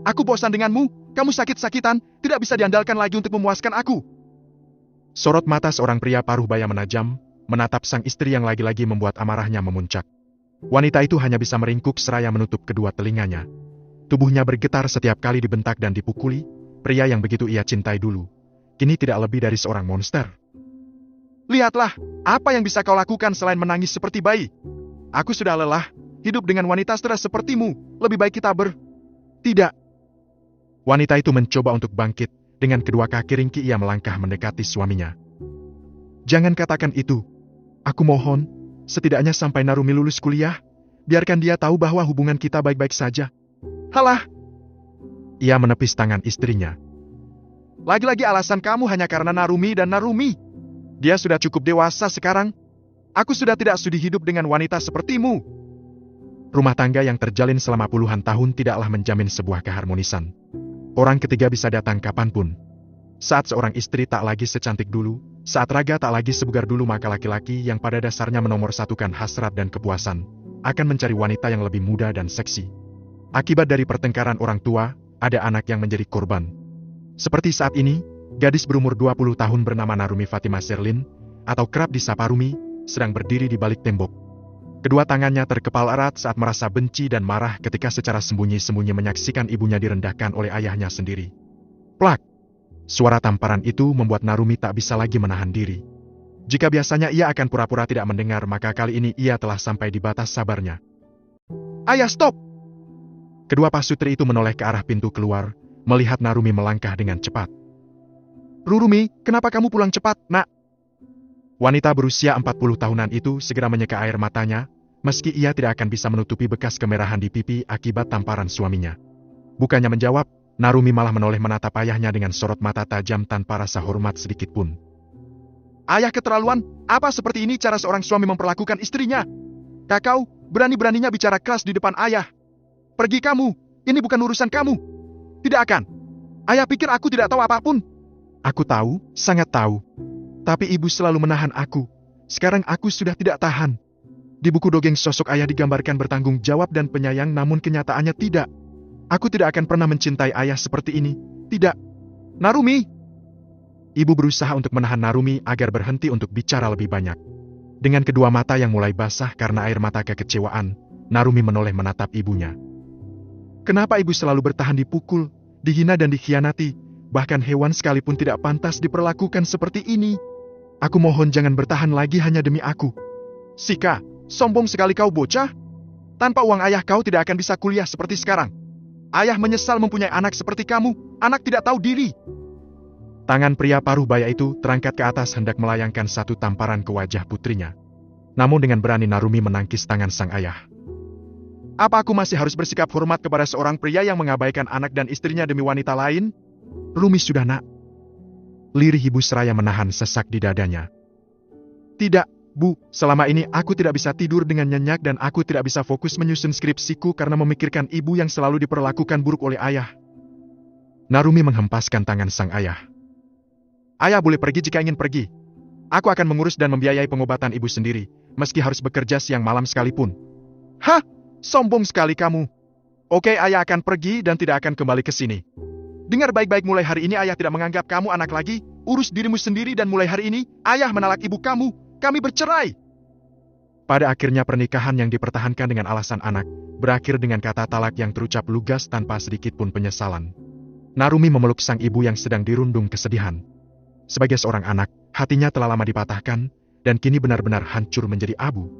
Aku bosan denganmu, kamu sakit-sakitan, tidak bisa diandalkan lagi untuk memuaskan aku. Sorot mata seorang pria paruh baya menajam, menatap sang istri yang lagi-lagi membuat amarahnya memuncak. Wanita itu hanya bisa meringkuk seraya menutup kedua telinganya. Tubuhnya bergetar setiap kali dibentak dan dipukuli, pria yang begitu ia cintai dulu. Kini tidak lebih dari seorang monster. Lihatlah, apa yang bisa kau lakukan selain menangis seperti bayi? Aku sudah lelah, hidup dengan wanita stres sepertimu, lebih baik kita Tidak. Wanita itu mencoba untuk bangkit, dengan kedua kaki ringkih ia melangkah mendekati suaminya. Jangan katakan itu. Aku mohon, setidaknya sampai Narumi lulus kuliah, biarkan dia tahu bahwa hubungan kita baik-baik saja. Halah! Ia menepis tangan istrinya. Lagi-lagi alasan kamu hanya karena Narumi dan Narumi. Dia sudah cukup dewasa sekarang. Aku sudah tidak sudi hidup dengan wanita sepertimu. Rumah tangga yang terjalin selama puluhan tahun tidaklah menjamin sebuah keharmonisan. Orang ketiga bisa datang kapanpun. Saat seorang istri tak lagi secantik dulu, saat raga tak lagi sebugar dulu, maka laki-laki yang pada dasarnya menomorsatukan hasrat dan kepuasan, akan mencari wanita yang lebih muda dan seksi. Akibat dari pertengkaran orang tua, ada anak yang menjadi korban. Seperti saat ini, gadis berumur 20 tahun bernama Narumi Fatima Sherlyn, atau kerap disapa Rumi, sedang berdiri di balik tembok. Kedua tangannya terkepal erat saat merasa benci dan marah ketika secara sembunyi-sembunyi menyaksikan ibunya direndahkan oleh ayahnya sendiri. Plak! Suara tamparan itu membuat Narumi tak bisa lagi menahan diri. Jika biasanya ia akan pura-pura tidak mendengar, maka kali ini ia telah sampai di batas sabarnya. Ayah, stop! Kedua pasutri itu menoleh ke arah pintu keluar, melihat Narumi melangkah dengan cepat. Rurumi, kenapa kamu pulang cepat, nak? Wanita berusia 40 tahunan itu segera menyeka air matanya, meski ia tidak akan bisa menutupi bekas kemerahan di pipi akibat tamparan suaminya. Bukannya menjawab, Narumi malah menoleh menatap ayahnya dengan sorot mata tajam tanpa rasa hormat sedikit pun. Ayah, keterlaluan, apa seperti ini cara seorang suami memperlakukan istrinya? Kakau, berani-beraninya bicara keras di depan ayah. Pergi kamu, ini bukan urusan kamu. Tidak akan. Ayah pikir aku tidak tahu apapun. Aku tahu, sangat tahu. Tapi ibu selalu menahan aku. Sekarang aku sudah tidak tahan. Di buku dongeng sosok ayah digambarkan bertanggung jawab dan penyayang, namun kenyataannya tidak. Aku tidak akan pernah mencintai ayah seperti ini. Tidak. Narumi! Ibu berusaha untuk menahan Narumi agar berhenti untuk bicara lebih banyak. Dengan kedua mata yang mulai basah karena air mata kekecewaan, Narumi menoleh menatap ibunya. Kenapa ibu selalu bertahan dipukul, dihina dan dikhianati? Bahkan hewan sekalipun tidak pantas diperlakukan seperti ini. Aku mohon jangan bertahan lagi hanya demi aku. Sika, sombong sekali kau bocah. Tanpa uang ayah kau tidak akan bisa kuliah seperti sekarang. Ayah menyesal mempunyai anak seperti kamu, anak tidak tahu diri. Tangan pria paruh baya itu terangkat ke atas hendak melayangkan satu tamparan ke wajah putrinya. Namun dengan berani Narumi menangkis tangan sang ayah. Apa aku masih harus bersikap hormat kepada seorang pria yang mengabaikan anak dan istrinya demi wanita lain? Rumi, sudah nak. Lirih ibu seraya menahan sesak di dadanya. Tidak, Bu, selama ini aku tidak bisa tidur dengan nyenyak dan aku tidak bisa fokus menyusun skripsiku karena memikirkan ibu yang selalu diperlakukan buruk oleh ayah. Narumi menghempaskan tangan sang ayah. Ayah boleh pergi jika ingin pergi. Aku akan mengurus dan membiayai pengobatan ibu sendiri, meski harus bekerja siang malam sekalipun. Hah? Sombong sekali kamu. Oke, ayah akan pergi dan tidak akan kembali ke sini. Dengar baik-baik, mulai hari ini ayah tidak menganggap kamu anak lagi, urus dirimu sendiri dan mulai hari ini, ayah menalak ibu kamu, kami bercerai. Pada akhirnya pernikahan yang dipertahankan dengan alasan anak, berakhir dengan kata talak yang terucap lugas tanpa sedikit pun penyesalan. Narumi memeluk sang ibu yang sedang dirundung kesedihan. Sebagai seorang anak, hatinya telah lama dipatahkan, dan kini benar-benar hancur menjadi abu.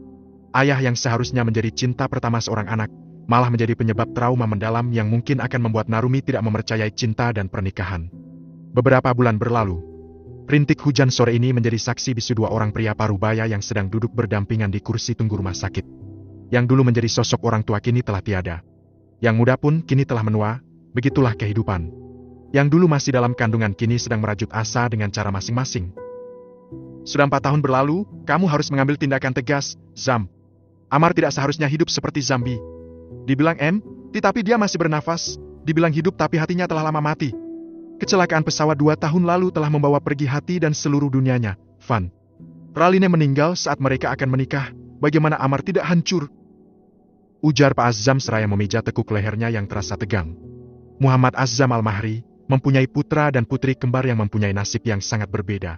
Ayah yang seharusnya menjadi cinta pertama seorang anak, malah menjadi penyebab trauma mendalam yang mungkin akan membuat Narumi tidak mempercayai cinta dan pernikahan. Beberapa bulan berlalu. Rintik hujan sore ini menjadi saksi bisu dua orang pria paruh baya yang sedang duduk berdampingan di kursi tunggu rumah sakit. Yang dulu menjadi sosok orang tua kini telah tiada. Yang muda pun kini telah menua, begitulah kehidupan. Yang dulu masih dalam kandungan kini sedang merajut asa dengan cara masing-masing. Sudah 4 tahun berlalu, kamu harus mengambil tindakan tegas, Zam. Amar tidak seharusnya hidup seperti Zambi. Dibilang tapi dia masih bernafas. Dibilang hidup tapi hatinya telah lama mati. Kecelakaan pesawat 2 tahun lalu telah membawa pergi hati dan seluruh dunianya, Van. Raline meninggal saat mereka akan menikah. Bagaimana Amar tidak hancur? Ujar Pak Azam seraya memijat tekuk lehernya yang terasa tegang. Muhammad Azzam Al-Mahri, mempunyai putra dan putri kembar yang mempunyai nasib yang sangat berbeda.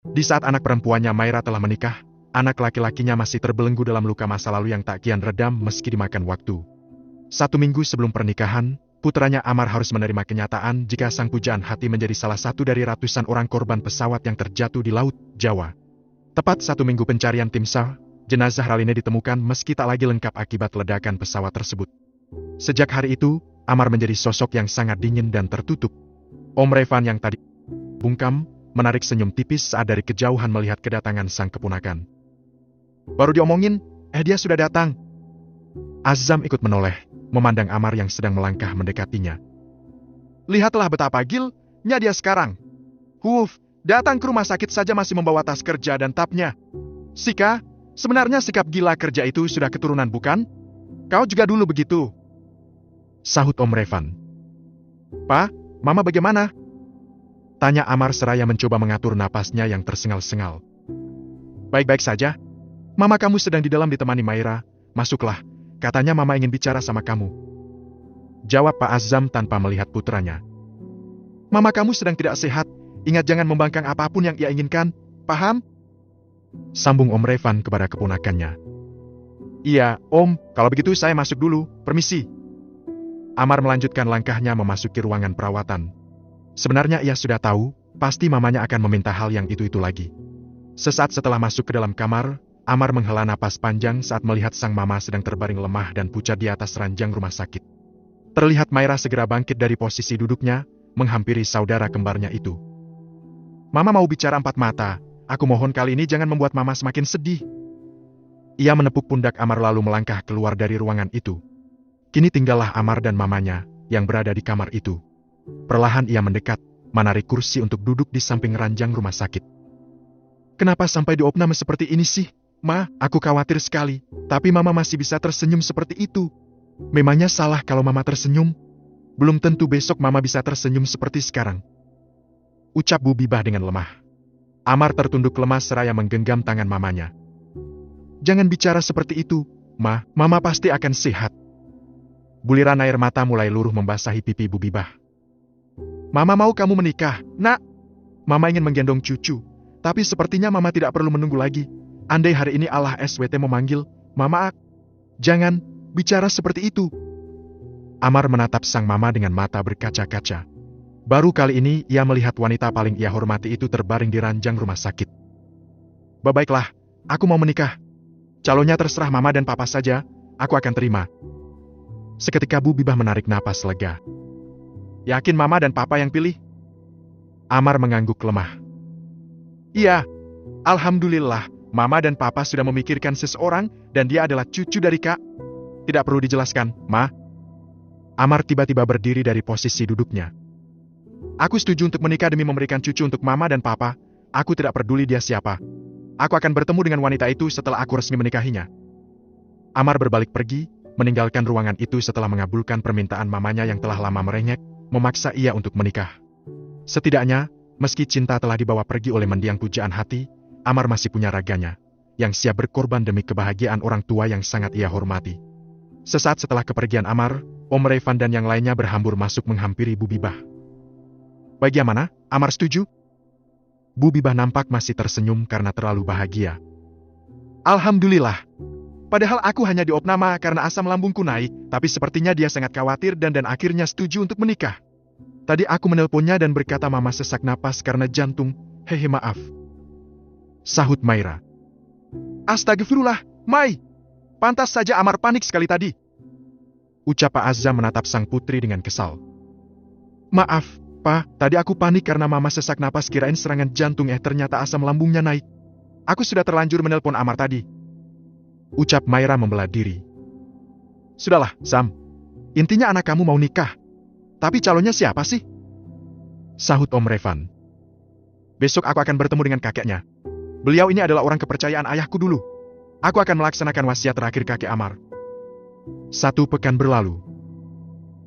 Di saat anak perempuannya Maira telah menikah, anak laki-lakinya masih terbelenggu dalam luka masa lalu yang tak kian redam meski dimakan waktu. 1 minggu sebelum pernikahan, putranya Amar harus menerima kenyataan jika sang pujaan hati menjadi salah satu dari ratusan orang korban pesawat yang terjatuh di Laut Jawa. Tepat 1 minggu pencarian tim SAR, jenazah Raline ditemukan meski tak lagi lengkap akibat ledakan pesawat tersebut. Sejak hari itu, Amar menjadi sosok yang sangat dingin dan tertutup. Om Revan yang tadi bungkam, menarik senyum tipis saat dari kejauhan melihat kedatangan sang keponakan. Baru diomongin, dia sudah datang. Azzam ikut menoleh, memandang Amar yang sedang melangkah mendekatinya. Lihatlah betapa gilnya dia sekarang. Datang ke rumah sakit saja masih membawa tas kerja dan tapnya. Sika, sebenarnya sikap gila kerja itu sudah keturunan bukan? Kau juga dulu begitu. Sahut Om Revan. Pa, Mama bagaimana? Tanya Amar seraya mencoba mengatur napasnya yang tersengal-sengal. Baik-baik saja. Mama kamu sedang di dalam ditemani Maira. Masuklah, katanya Mama ingin bicara sama kamu. Jawab Pak Azzam tanpa melihat putranya. Mama kamu sedang tidak sehat. Ingat jangan membangkang apapun yang ia inginkan, paham? Sambung Om Revan kepada keponakannya. Iya, Om, kalau begitu saya masuk dulu, permisi. Amar melanjutkan langkahnya memasuki ruangan perawatan. Sebenarnya ia sudah tahu, pasti mamanya akan meminta hal yang itu-itu lagi. Sesaat setelah masuk ke dalam kamar, Amar menghela napas panjang saat melihat sang mama sedang terbaring lemah dan pucat di atas ranjang rumah sakit. Terlihat Maira segera bangkit dari posisi duduknya, menghampiri saudara kembarnya itu. Mama mau bicara 4 mata, aku mohon kali ini jangan membuat Mama semakin sedih. Ia menepuk pundak Amar lalu melangkah keluar dari ruangan itu. Kini tinggallah Amar dan mamanya, yang berada di kamar itu. Perlahan ia mendekat, menarik kursi untuk duduk di samping ranjang rumah sakit. Kenapa sampai diopname seperti ini sih? Ma, aku khawatir sekali, tapi Mama masih bisa tersenyum seperti itu. Memangnya salah kalau Mama tersenyum? Belum tentu besok Mama bisa tersenyum seperti sekarang. Ucap Bu Bibah dengan lemah. Amar tertunduk lemas seraya menggenggam tangan mamanya. Jangan bicara seperti itu, Ma, Mama pasti akan sehat. Buliran air mata mulai luruh membasahi pipi Bu Bibah. Mama mau kamu menikah, Nak. Mama ingin menggendong cucu, tapi sepertinya Mama tidak perlu menunggu lagi. Andai hari ini Allah SWT memanggil, Mama jangan bicara seperti itu. Amar menatap sang mama dengan mata berkaca-kaca. Baru kali ini ia melihat wanita paling ia hormati itu terbaring di ranjang rumah sakit. Baiklah, aku mau menikah. Calonnya terserah Mama dan Papa saja, aku akan terima. Seketika Bu Bibah menarik napas lega. Yakin Mama dan Papa yang pilih? Amar mengangguk lemah. Iya, Alhamdulillah, Mama dan Papa sudah memikirkan seseorang dan dia adalah cucu dari Kak. Tidak perlu dijelaskan, Ma. Amar tiba-tiba berdiri dari posisi duduknya. Aku setuju untuk menikah demi memberikan cucu untuk Mama dan Papa. Aku tidak peduli dia siapa. Aku akan bertemu dengan wanita itu setelah aku resmi menikahinya. Amar berbalik pergi, meninggalkan ruangan itu setelah mengabulkan permintaan mamanya yang telah lama merengek, memaksa ia untuk menikah. Setidaknya, meski cinta telah dibawa pergi oleh mendiang pujaan hati, Amar masih punya raganya, yang siap berkorban demi kebahagiaan orang tua yang sangat ia hormati. Sesaat setelah kepergian Amar, Om Revan dan yang lainnya berhambur masuk menghampiri Bu Bibah. Bagaimana, Amar setuju? Bu Bibah nampak masih tersenyum karena terlalu bahagia. Alhamdulillah. Padahal aku hanya diopname karena asam lambungku naik, tapi sepertinya dia sangat khawatir dan akhirnya setuju untuk menikah. Tadi aku menelponnya dan berkata Mama sesak napas karena jantung, hehe maaf. Sahut Maira. Astagfirullah, Mai. Pantas saja Amar panik sekali tadi. Ucap Pak Azzam menatap sang putri dengan kesal. Maaf, Pa, tadi aku panik karena Mama sesak napas kirain serangan jantung ternyata asam lambungnya naik. Aku sudah terlanjur menelpon Amar tadi. Ucap Maira membelah diri. Sudahlah, Sam. Intinya anak kamu mau nikah. Tapi calonnya siapa sih? Sahut Om Revan. Besok aku akan bertemu dengan kakeknya. Beliau ini adalah orang kepercayaan ayahku dulu. Aku akan melaksanakan wasiat terakhir kakek Amar. 1 pekan berlalu.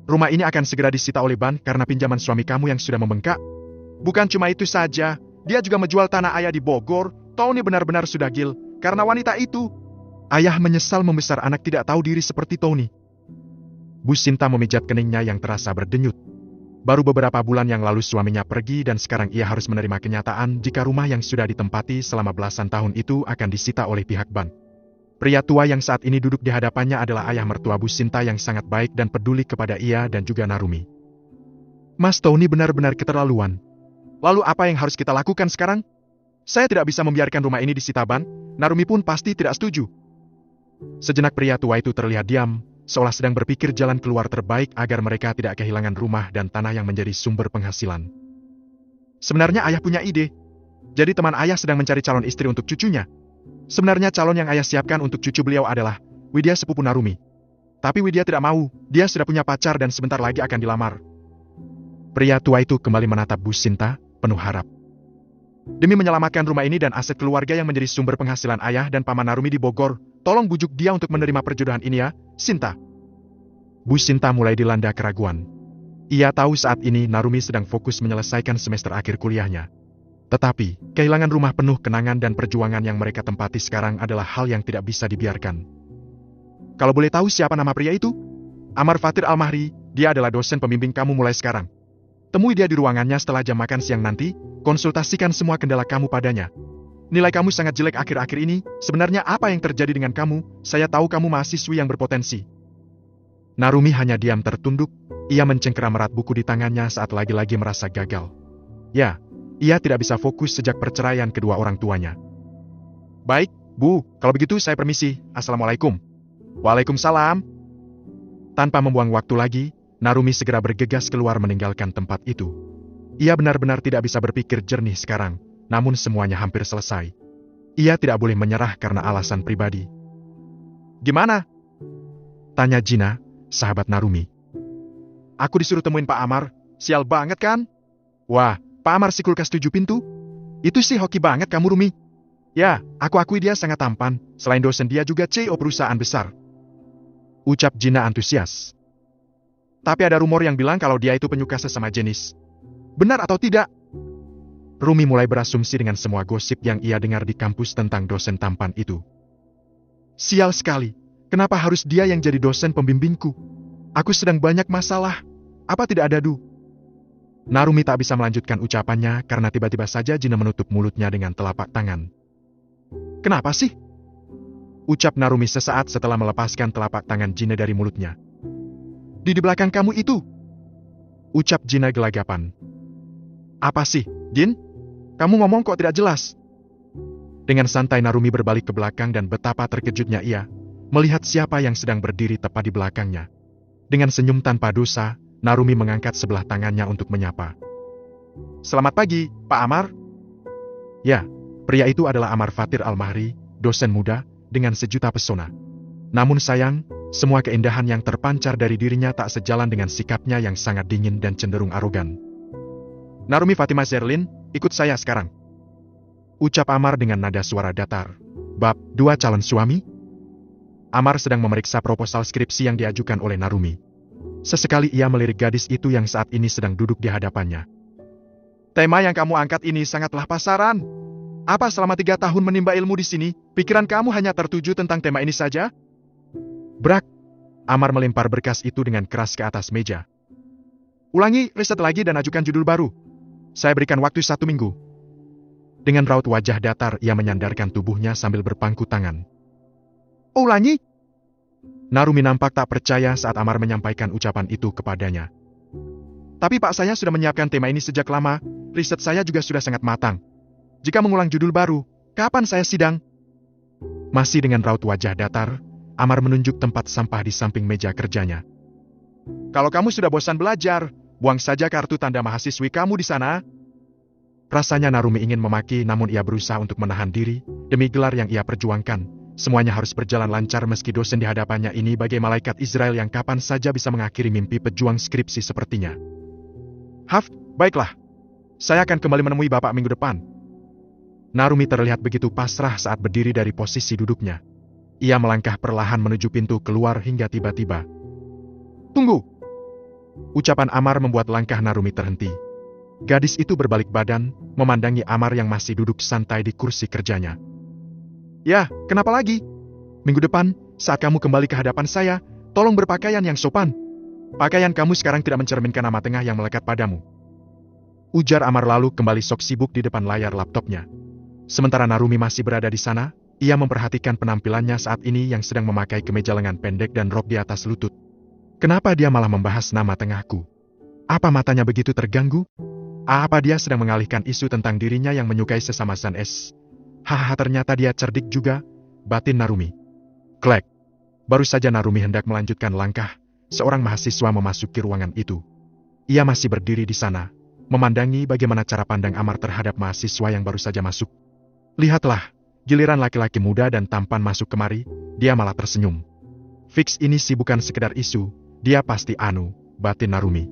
Rumah ini akan segera disita oleh bank karena pinjaman suami kamu yang sudah membengkak. Bukan cuma itu saja, dia juga menjual tanah ayah di Bogor. Tony benar-benar sudah gil karena wanita itu. Ayah menyesal membesar anak tidak tahu diri seperti Tony. Bu Sinta memijat keningnya yang terasa berdenyut. Baru beberapa bulan yang lalu suaminya pergi dan sekarang ia harus menerima kenyataan jika rumah yang sudah ditempati selama belasan tahun itu akan disita oleh pihak bank. Pria tua yang saat ini duduk di hadapannya adalah ayah mertua Bu Sinta yang sangat baik dan peduli kepada ia dan juga Narumi. Mas Tony benar-benar keterlaluan. Lalu apa yang harus kita lakukan sekarang? Saya tidak bisa membiarkan rumah ini disita bank, Narumi pun pasti tidak setuju. Sejenak pria tua itu terlihat diam, seolah sedang berpikir jalan keluar terbaik agar mereka tidak kehilangan rumah dan tanah yang menjadi sumber penghasilan. Sebenarnya ayah punya ide. Jadi teman ayah sedang mencari calon istri untuk cucunya. Sebenarnya calon yang ayah siapkan untuk cucu beliau adalah Widya sepupu Narumi. Tapi Widya tidak mau, dia sudah punya pacar dan sebentar lagi akan dilamar. Pria tua itu kembali menatap Bu Sinta, penuh harap. Demi menyelamatkan rumah ini dan aset keluarga yang menjadi sumber penghasilan ayah dan paman Narumi di Bogor, tolong bujuk dia untuk menerima perjodohan ini ya, Sinta. Bu Sinta mulai dilanda keraguan. Ia tahu saat ini Narumi sedang fokus menyelesaikan semester akhir kuliahnya. Tetapi, kehilangan rumah penuh kenangan dan perjuangan yang mereka tempati sekarang adalah hal yang tidak bisa dibiarkan. Kalau boleh tahu siapa nama pria itu? Amar Fatir Al-Mahri, dia adalah dosen pembimbing kamu mulai sekarang. Temui dia di ruangannya setelah jam makan siang nanti, konsultasikan semua kendala kamu padanya. Nilai kamu sangat jelek akhir-akhir ini, sebenarnya apa yang terjadi dengan kamu? Saya tahu kamu mahasiswi yang berpotensi. Narumi hanya diam tertunduk, ia mencengkeram erat buku di tangannya saat lagi-lagi merasa gagal. Ya, ia tidak bisa fokus sejak perceraian kedua orang tuanya. Baik, Bu, kalau begitu saya permisi, Assalamualaikum. Waalaikumsalam. Tanpa membuang waktu lagi, Narumi segera bergegas keluar meninggalkan tempat itu. Ia benar-benar tidak bisa berpikir jernih sekarang, namun semuanya hampir selesai. Ia tidak boleh menyerah karena alasan pribadi. Gimana? Tanya Gina, sahabat Narumi. Aku disuruh temuin Pak Amar, sial banget kan? Wah, Pak Amar si kulkas 7 pintu? Itu sih hoki banget kamu Rumi. Ya, aku akui dia sangat tampan, selain dosen dia juga CEO perusahaan besar. Ucap Gina antusias. Tapi ada rumor yang bilang kalau dia itu penyuka sesama jenis. Benar atau tidak? Rumi mulai berasumsi dengan semua gosip yang ia dengar di kampus tentang dosen tampan itu. Sial sekali, kenapa harus dia yang jadi dosen pembimbingku? Aku sedang banyak masalah. Apa tidak ada Du? Narumi tak bisa melanjutkan ucapannya karena tiba-tiba saja Gina menutup mulutnya dengan telapak tangan. Kenapa sih? Ucap Narumi sesaat setelah melepaskan telapak tangan Gina dari mulutnya. Di belakang kamu itu. Ucap Gina gelagapan. Apa sih, Gin? Kamu ngomong kok tidak jelas? Dengan santai Narumi berbalik ke belakang dan betapa terkejutnya ia, melihat siapa yang sedang berdiri tepat di belakangnya. Dengan senyum tanpa dosa, Narumi mengangkat sebelah tangannya untuk menyapa. Selamat pagi, Pak Amar. Ya, pria itu adalah Amar Fatir Al-Mahri, dosen muda, dengan sejuta pesona. Namun sayang, semua keindahan yang terpancar dari dirinya tak sejalan dengan sikapnya yang sangat dingin dan cenderung arogan. Narumi Fatimah Zerlin, ikut saya sekarang. Ucap Amar dengan nada suara datar. Bab 2 calon suami? Amar sedang memeriksa proposal skripsi yang diajukan oleh Narumi. Sesekali ia melirik gadis itu yang saat ini sedang duduk di hadapannya. Tema yang kamu angkat ini sangatlah pasaran. Apa selama 3 tahun menimba ilmu di sini, pikiran kamu hanya tertuju tentang tema ini saja? Brak! Amar melempar berkas itu dengan keras ke atas meja. Ulangi, riset lagi dan ajukan judul baru. Saya berikan waktu 1 minggu. Dengan raut wajah datar, ia menyandarkan tubuhnya sambil berpangku tangan. Ulangi? Narumi nampak tak percaya saat Amar menyampaikan ucapan itu kepadanya. Tapi Pak, saya sudah menyiapkan tema ini sejak lama, riset saya juga sudah sangat matang. Jika mengulang judul baru, kapan saya sidang? Masih dengan raut wajah datar, Amar menunjuk tempat sampah di samping meja kerjanya. Kalau kamu sudah bosan belajar, buang saja kartu tanda mahasiswi kamu di sana. Rasanya Narumi ingin memaki, namun ia berusaha untuk menahan diri, demi gelar yang ia perjuangkan. Semuanya harus berjalan lancar meski dosen di hadapannya ini bagai malaikat Israel yang kapan saja bisa mengakhiri mimpi pejuang skripsi sepertinya. Baiklah. Saya akan kembali menemui Bapak minggu depan. Narumi terlihat begitu pasrah saat berdiri dari posisi duduknya. Ia melangkah perlahan menuju pintu keluar hingga tiba-tiba. Tunggu! Ucapan Amar membuat langkah Narumi terhenti. Gadis itu berbalik badan, memandangi Amar yang masih duduk santai di kursi kerjanya. Ya, kenapa lagi? Minggu depan, saat kamu kembali ke hadapan saya, tolong berpakaian yang sopan. Pakaian kamu sekarang tidak mencerminkan nama tengah yang melekat padamu. Ujar Amar lalu kembali sok sibuk di depan layar laptopnya. Sementara Narumi masih berada di sana, ia memperhatikan penampilannya saat ini yang sedang memakai kemeja lengan pendek dan rok di atas lutut. Kenapa dia malah membahas nama tengahku? Apa matanya begitu terganggu? Apa dia sedang mengalihkan isu tentang dirinya yang menyukai sesama San-es? Hahaha, ternyata dia cerdik juga, batin Narumi. Klek. Baru saja Narumi hendak melanjutkan langkah, seorang mahasiswa memasuki ruangan itu. Ia masih berdiri di sana, memandangi bagaimana cara pandang Amar terhadap mahasiswa yang baru saja masuk. Lihatlah, giliran laki-laki muda dan tampan masuk kemari, dia malah tersenyum. Fix ini sih bukan sekedar isu, dia pasti anu, batin Narumi.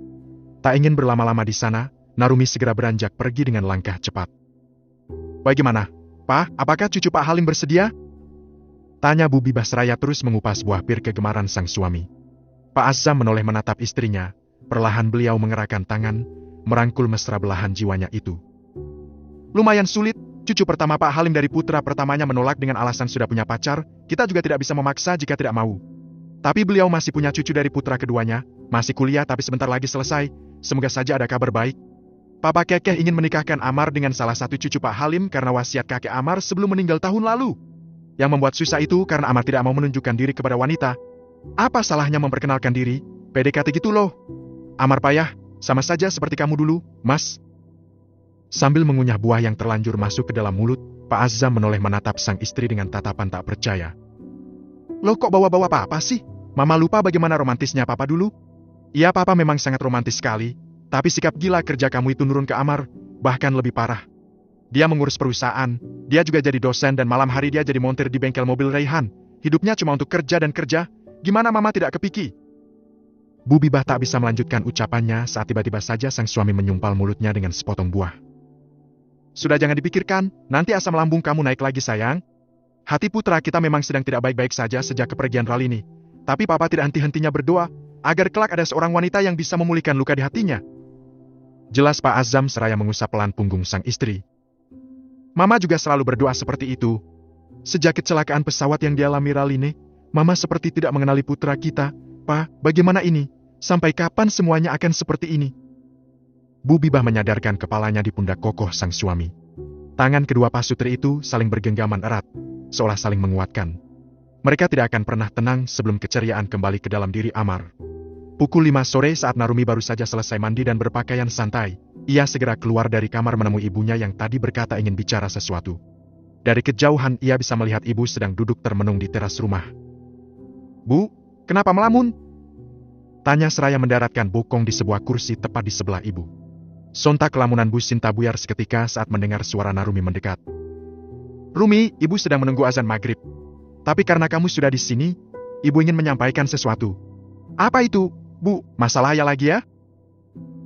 Tak ingin berlama-lama di sana, Narumi segera beranjak pergi dengan langkah cepat. Bagaimana, Pak? Apakah cucu Pak Halim bersedia? Tanya Bu Bibah seraya terus mengupas buah pir kegemaran sang suami. Pak Azam menoleh menatap istrinya, perlahan beliau mengerahkan tangan, merangkul mesra belahan jiwanya itu. Lumayan sulit, cucu pertama Pak Halim dari putra pertamanya menolak dengan alasan sudah punya pacar, kita juga tidak bisa memaksa jika tidak mau. Tapi beliau masih punya cucu dari putra keduanya, masih kuliah tapi sebentar lagi selesai, semoga saja ada kabar baik. Papa Kekeh ingin menikahkan Amar dengan salah satu cucu Pak Halim karena wasiat kakek Amar sebelum meninggal tahun lalu. Yang membuat susah itu karena Amar tidak mau menunjukkan diri kepada wanita. Apa salahnya memperkenalkan diri? PDKT gitu loh. Amar payah, sama saja seperti kamu dulu, Mas. Sambil mengunyah buah yang terlanjur masuk ke dalam mulut, Pak Azam menoleh menatap sang istri dengan tatapan tak percaya. Loh kok bawa-bawa papa sih? Mama lupa bagaimana romantisnya papa dulu? Iya, papa memang sangat romantis sekali. Tapi sikap gila kerja kamu itu nurun ke Amar, bahkan lebih parah. Dia mengurus perusahaan, dia juga jadi dosen dan malam hari dia jadi montir di bengkel mobil Raihan. Hidupnya cuma untuk kerja dan kerja, gimana mama tidak kepiki? Bu Bibah tak bisa melanjutkan ucapannya saat tiba-tiba saja sang suami menyumpal mulutnya dengan sepotong buah. Sudah jangan dipikirkan, nanti asam lambung kamu naik lagi sayang. Hati putra kita memang sedang tidak baik-baik saja sejak kepergian Ralini. Tapi papa tidak henti-hentinya berdoa, agar kelak ada seorang wanita yang bisa memulihkan luka di hatinya. Jelas Pak Azam seraya mengusap pelan punggung sang istri. Mama juga selalu berdoa seperti itu. Sejak kecelakaan pesawat yang dialami Raline, Mama seperti tidak mengenali putra kita. Pak, bagaimana ini? Sampai kapan semuanya akan seperti ini? Bu Bibah menyadarkan kepalanya di pundak kokoh sang suami. Tangan kedua pasutri itu saling bergenggaman erat, seolah saling menguatkan. Mereka tidak akan pernah tenang sebelum keceriaan kembali ke dalam diri Amar. Pukul 5 sore saat Narumi baru saja selesai mandi dan berpakaian santai, ia segera keluar dari kamar menemui ibunya yang tadi berkata ingin bicara sesuatu. Dari kejauhan ia bisa melihat ibu sedang duduk termenung di teras rumah. Bu, kenapa melamun? Tanya seraya mendaratkan bokong di sebuah kursi tepat di sebelah ibu. Sontak lamunan Bu Sinta buyar seketika saat mendengar suara Narumi mendekat. Rumi, ibu sedang menunggu azan maghrib. Tapi karena kamu sudah di sini, ibu ingin menyampaikan sesuatu. Apa itu? Bu, masalah ya lagi ya?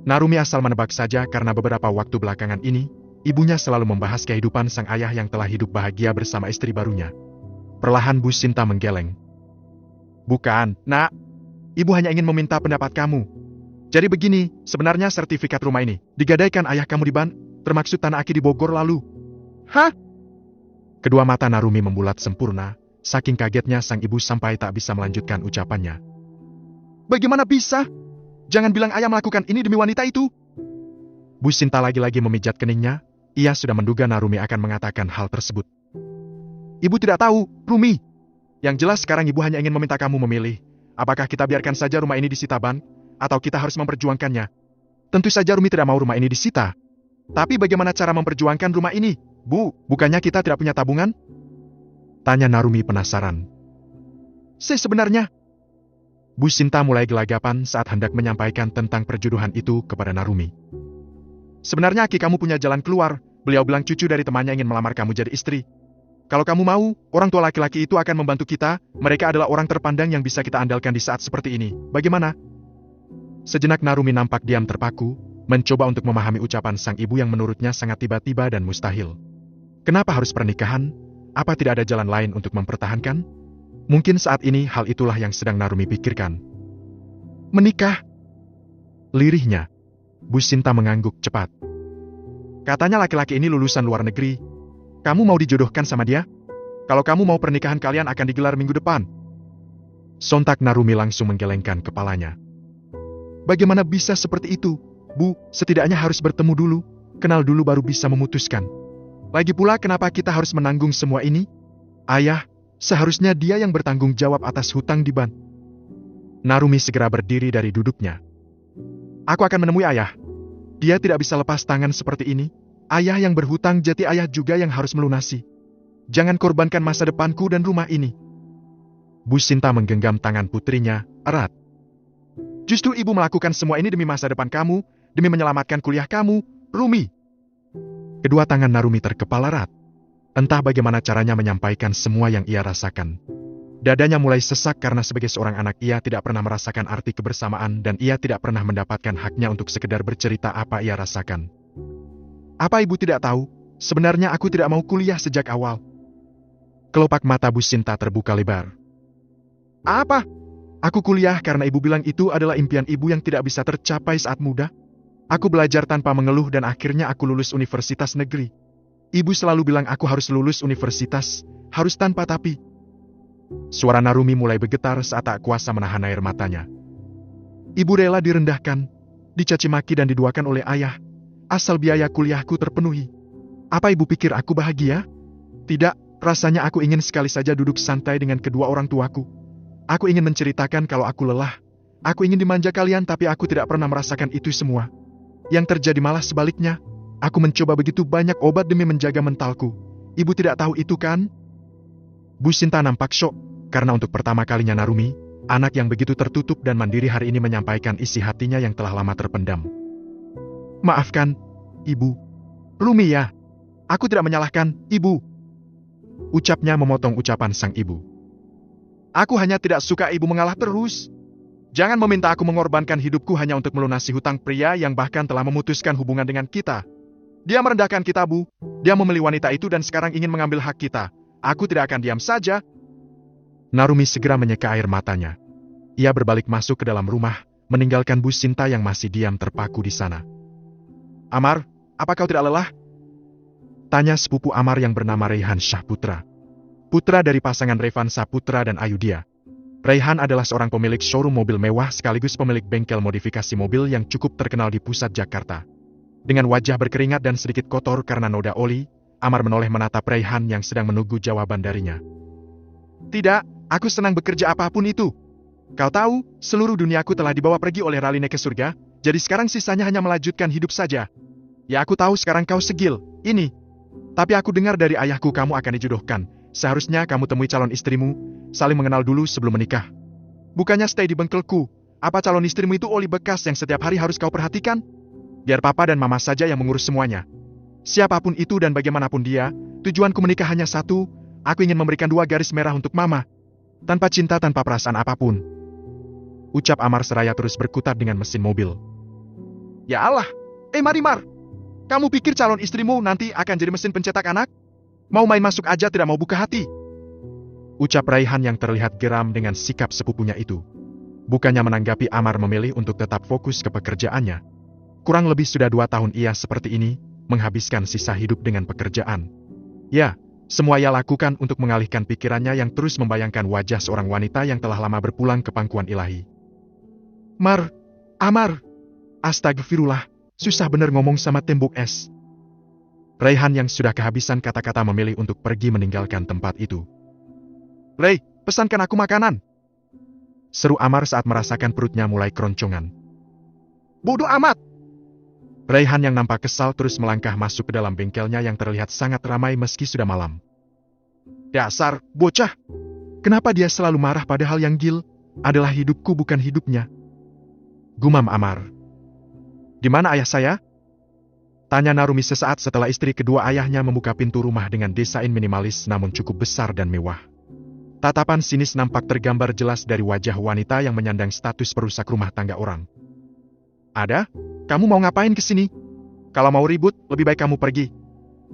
Narumi asal menebak saja karena beberapa waktu belakangan ini, ibunya selalu membahas kehidupan sang ayah yang telah hidup bahagia bersama istri barunya. Perlahan Bu Sinta menggeleng. Bukan, nak. Ibu hanya ingin meminta pendapat kamu. Jadi begini, sebenarnya sertifikat rumah ini digadaikan ayah kamu di Ban, termaksud tanah aki di Bogor lalu. Hah? Kedua mata Narumi membulat sempurna, saking kagetnya sang ibu sampai tak bisa melanjutkan ucapannya. Bagaimana bisa? Jangan bilang ayah melakukan ini demi wanita itu. Bu Sinta lagi-lagi memijat keningnya, ia sudah menduga Narumi akan mengatakan hal tersebut. Ibu tidak tahu, Rumi. Yang jelas sekarang ibu hanya ingin meminta kamu memilih, apakah kita biarkan saja rumah ini disita Ban, atau kita harus memperjuangkannya. Tentu saja Rumi tidak mau rumah ini disita. Tapi bagaimana cara memperjuangkan rumah ini? Bu, bukannya kita tidak punya tabungan? Tanya Narumi penasaran. Sebenarnya, Bu Sinta mulai gelagapan saat hendak menyampaikan tentang perjodohan itu kepada Narumi. Sebenarnya Aki kamu punya jalan keluar, beliau bilang cucu dari temannya ingin melamar kamu jadi istri. Kalau kamu mau, orang tua laki-laki itu akan membantu kita, mereka adalah orang terpandang yang bisa kita andalkan di saat seperti ini. Bagaimana? Sejenak Narumi nampak diam terpaku, mencoba untuk memahami ucapan sang ibu yang menurutnya sangat tiba-tiba dan mustahil. Kenapa harus pernikahan? Apa tidak ada jalan lain untuk mempertahankan? Mungkin saat ini hal itulah yang sedang Narumi pikirkan. Menikah? Lirihnya. Bu Sinta mengangguk cepat. Katanya laki-laki ini lulusan luar negeri. Kamu mau dijodohkan sama dia? Kalau kamu mau pernikahan kalian akan digelar minggu depan. Sontak Narumi langsung menggelengkan kepalanya. Bagaimana bisa seperti itu? Bu, setidaknya harus bertemu dulu, kenal dulu baru bisa memutuskan. Lagi pula kenapa kita harus menanggung semua ini? Ayah, seharusnya dia yang bertanggung jawab atas hutang di ban. Narumi segera berdiri dari duduknya. Aku akan menemui ayah. Dia tidak bisa lepas tangan seperti ini. Ayah yang berhutang jadi ayah juga yang harus melunasi. Jangan korbankan masa depanku dan rumah ini. Bu Sinta menggenggam tangan putrinya erat. Justru ibu melakukan semua ini demi masa depan kamu, demi menyelamatkan kuliah kamu, Rumi. Kedua tangan Narumi terkepal erat. Entah bagaimana caranya menyampaikan semua yang ia rasakan. Dadanya mulai sesak karena sebagai seorang anak ia tidak pernah merasakan arti kebersamaan dan ia tidak pernah mendapatkan haknya untuk sekedar bercerita apa ia rasakan. Apa ibu tidak tahu? Sebenarnya aku tidak mau kuliah sejak awal. Kelopak mata Bu Sinta terbuka lebar. Apa? Aku kuliah karena ibu bilang itu adalah impian ibu yang tidak bisa tercapai saat muda. Aku belajar tanpa mengeluh dan akhirnya aku lulus universitas negeri. Ibu selalu bilang aku harus lulus universitas, harus tanpa tapi. Suara Narumi mulai bergetar saat tak kuasa menahan air matanya. Ibu rela direndahkan, dicaci maki dan diduakan oleh ayah, asal biaya kuliahku terpenuhi. Apa ibu pikir aku bahagia? Tidak. Rasanya aku ingin sekali saja duduk santai dengan kedua orang tuaku. Aku ingin menceritakan kalau aku lelah. Aku ingin dimanja kalian tapi aku tidak pernah merasakan itu semua. Yang terjadi malah sebaliknya. Aku mencoba begitu banyak obat demi menjaga mentalku. Ibu tidak tahu itu kan? Bu Sinta nampak syok, karena untuk pertama kalinya Narumi, anak yang begitu tertutup dan mandiri hari ini menyampaikan isi hatinya yang telah lama terpendam. Maafkan, Ibu. Rumi ya. Aku tidak menyalahkan, Ibu. Ucapnya memotong ucapan sang ibu. Aku hanya tidak suka ibu mengalah terus. Jangan meminta aku mengorbankan hidupku hanya untuk melunasi hutang pria yang bahkan telah memutuskan hubungan dengan kita. Dia merendahkan kita, Bu. Dia memilih wanita itu dan sekarang ingin mengambil hak kita. Aku tidak akan diam saja. Narumi segera menyeka air matanya. Ia berbalik masuk ke dalam rumah, meninggalkan Bu Sinta yang masih diam terpaku di sana. Amar, apa kau tidak lelah? Tanya sepupu Amar yang bernama Raihan Syahputra. Putra dari pasangan Revan Saputra dan Ayudia. Raihan adalah seorang pemilik showroom mobil mewah sekaligus pemilik bengkel modifikasi mobil yang cukup terkenal di pusat Jakarta. Dengan wajah berkeringat dan sedikit kotor karena noda oli, Amar menoleh menatap Raihan yang sedang menunggu jawaban darinya. Tidak, aku senang bekerja apapun itu. Kau tahu, seluruh duniaku telah dibawa pergi oleh Raline ke surga, jadi sekarang sisanya hanya melanjutkan hidup saja. Ya aku tahu sekarang kau segil, ini. Tapi aku dengar dari ayahku kamu akan dijodohkan. Seharusnya kamu temui calon istrimu, saling mengenal dulu sebelum menikah. Bukannya stay di bengkelku. Apa calon istrimu itu oli bekas yang setiap hari harus kau perhatikan? Biar papa dan mama saja yang mengurus semuanya. Siapapun itu dan bagaimanapun dia, tujuanku menikah hanya satu, aku ingin memberikan 2 garis merah untuk mama. Tanpa cinta, tanpa perasaan apapun. Ucap Amar seraya terus berkutat dengan mesin mobil. Ya Allah, Marimar. Kamu pikir calon istrimu nanti akan jadi mesin pencetak anak? Mau main masuk aja tidak mau buka hati. Ucap Raihan yang terlihat geram dengan sikap sepupunya itu. Bukannya menanggapi Amar memilih untuk tetap fokus ke pekerjaannya. Kurang lebih sudah 2 tahun ia seperti ini, menghabiskan sisa hidup dengan pekerjaan. Ya, semua ia lakukan untuk mengalihkan pikirannya yang terus membayangkan wajah seorang wanita yang telah lama berpulang ke pangkuan ilahi. Amar. Astagfirullah. Susah bener ngomong sama tembok es. Raihan yang sudah kehabisan kata-kata memilih untuk pergi meninggalkan tempat itu. Rei, pesankan aku makanan. Seru Amar saat merasakan perutnya mulai keroncongan. Bodoh amat. Raihan yang nampak kesal terus melangkah masuk ke dalam bengkelnya yang terlihat sangat ramai meski sudah malam. Dasar, bocah. Kenapa dia selalu marah padahal yang gil adalah hidupku bukan hidupnya? Gumam Amar. Di mana ayah saya? Tanya Narumi sesaat setelah istri kedua ayahnya membuka pintu rumah dengan desain minimalis namun cukup besar dan mewah. Tatapan sinis nampak tergambar jelas dari wajah wanita yang menyandang status perusak rumah tangga orang. Ada? Kamu mau ngapain ke sini? Kalau mau ribut, lebih baik kamu pergi.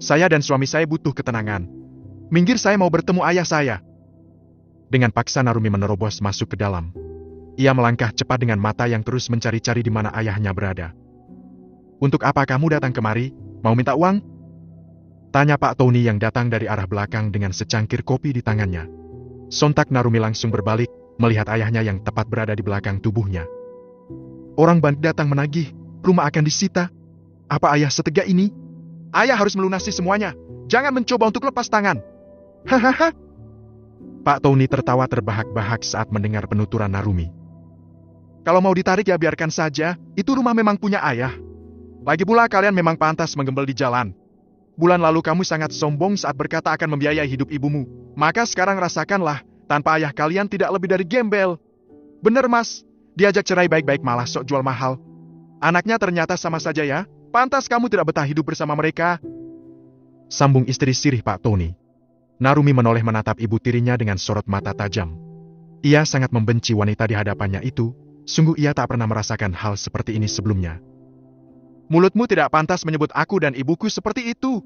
Saya dan suami saya butuh ketenangan. Minggir, saya mau bertemu ayah saya. Dengan paksa Narumi menerobos masuk ke dalam. Ia melangkah cepat dengan mata yang terus mencari-cari di mana ayahnya berada. Untuk apa kamu datang kemari? Mau minta uang? Tanya Pak Tony yang datang dari arah belakang dengan secangkir kopi di tangannya. Sontak Narumi langsung berbalik, melihat ayahnya yang tepat berada di belakang tubuhnya. Orang bandit datang menagih, rumah akan disita. Apa ayah setega ini? Ayah harus melunasi semuanya. Jangan mencoba untuk lepas tangan. Hahaha. Pak Tony tertawa terbahak-bahak saat mendengar penuturan Narumi. Kalau mau ditarik ya biarkan saja, itu rumah memang punya ayah. Lagi pula kalian memang pantas menggembel di jalan. Bulan lalu kamu sangat sombong saat berkata akan membiayai hidup ibumu. Maka sekarang rasakanlah, tanpa ayah kalian tidak lebih dari gembel. Bener mas, diajak cerai baik-baik malah sok jual mahal. Anaknya ternyata sama saja ya, pantas kamu tidak betah hidup bersama mereka. Sambung istri sirih Pak Tony. Narumi menoleh menatap ibu tirinya dengan sorot mata tajam. Ia sangat membenci wanita di hadapannya itu, sungguh ia tak pernah merasakan hal seperti ini sebelumnya. Mulutmu tidak pantas menyebut aku dan ibuku seperti itu.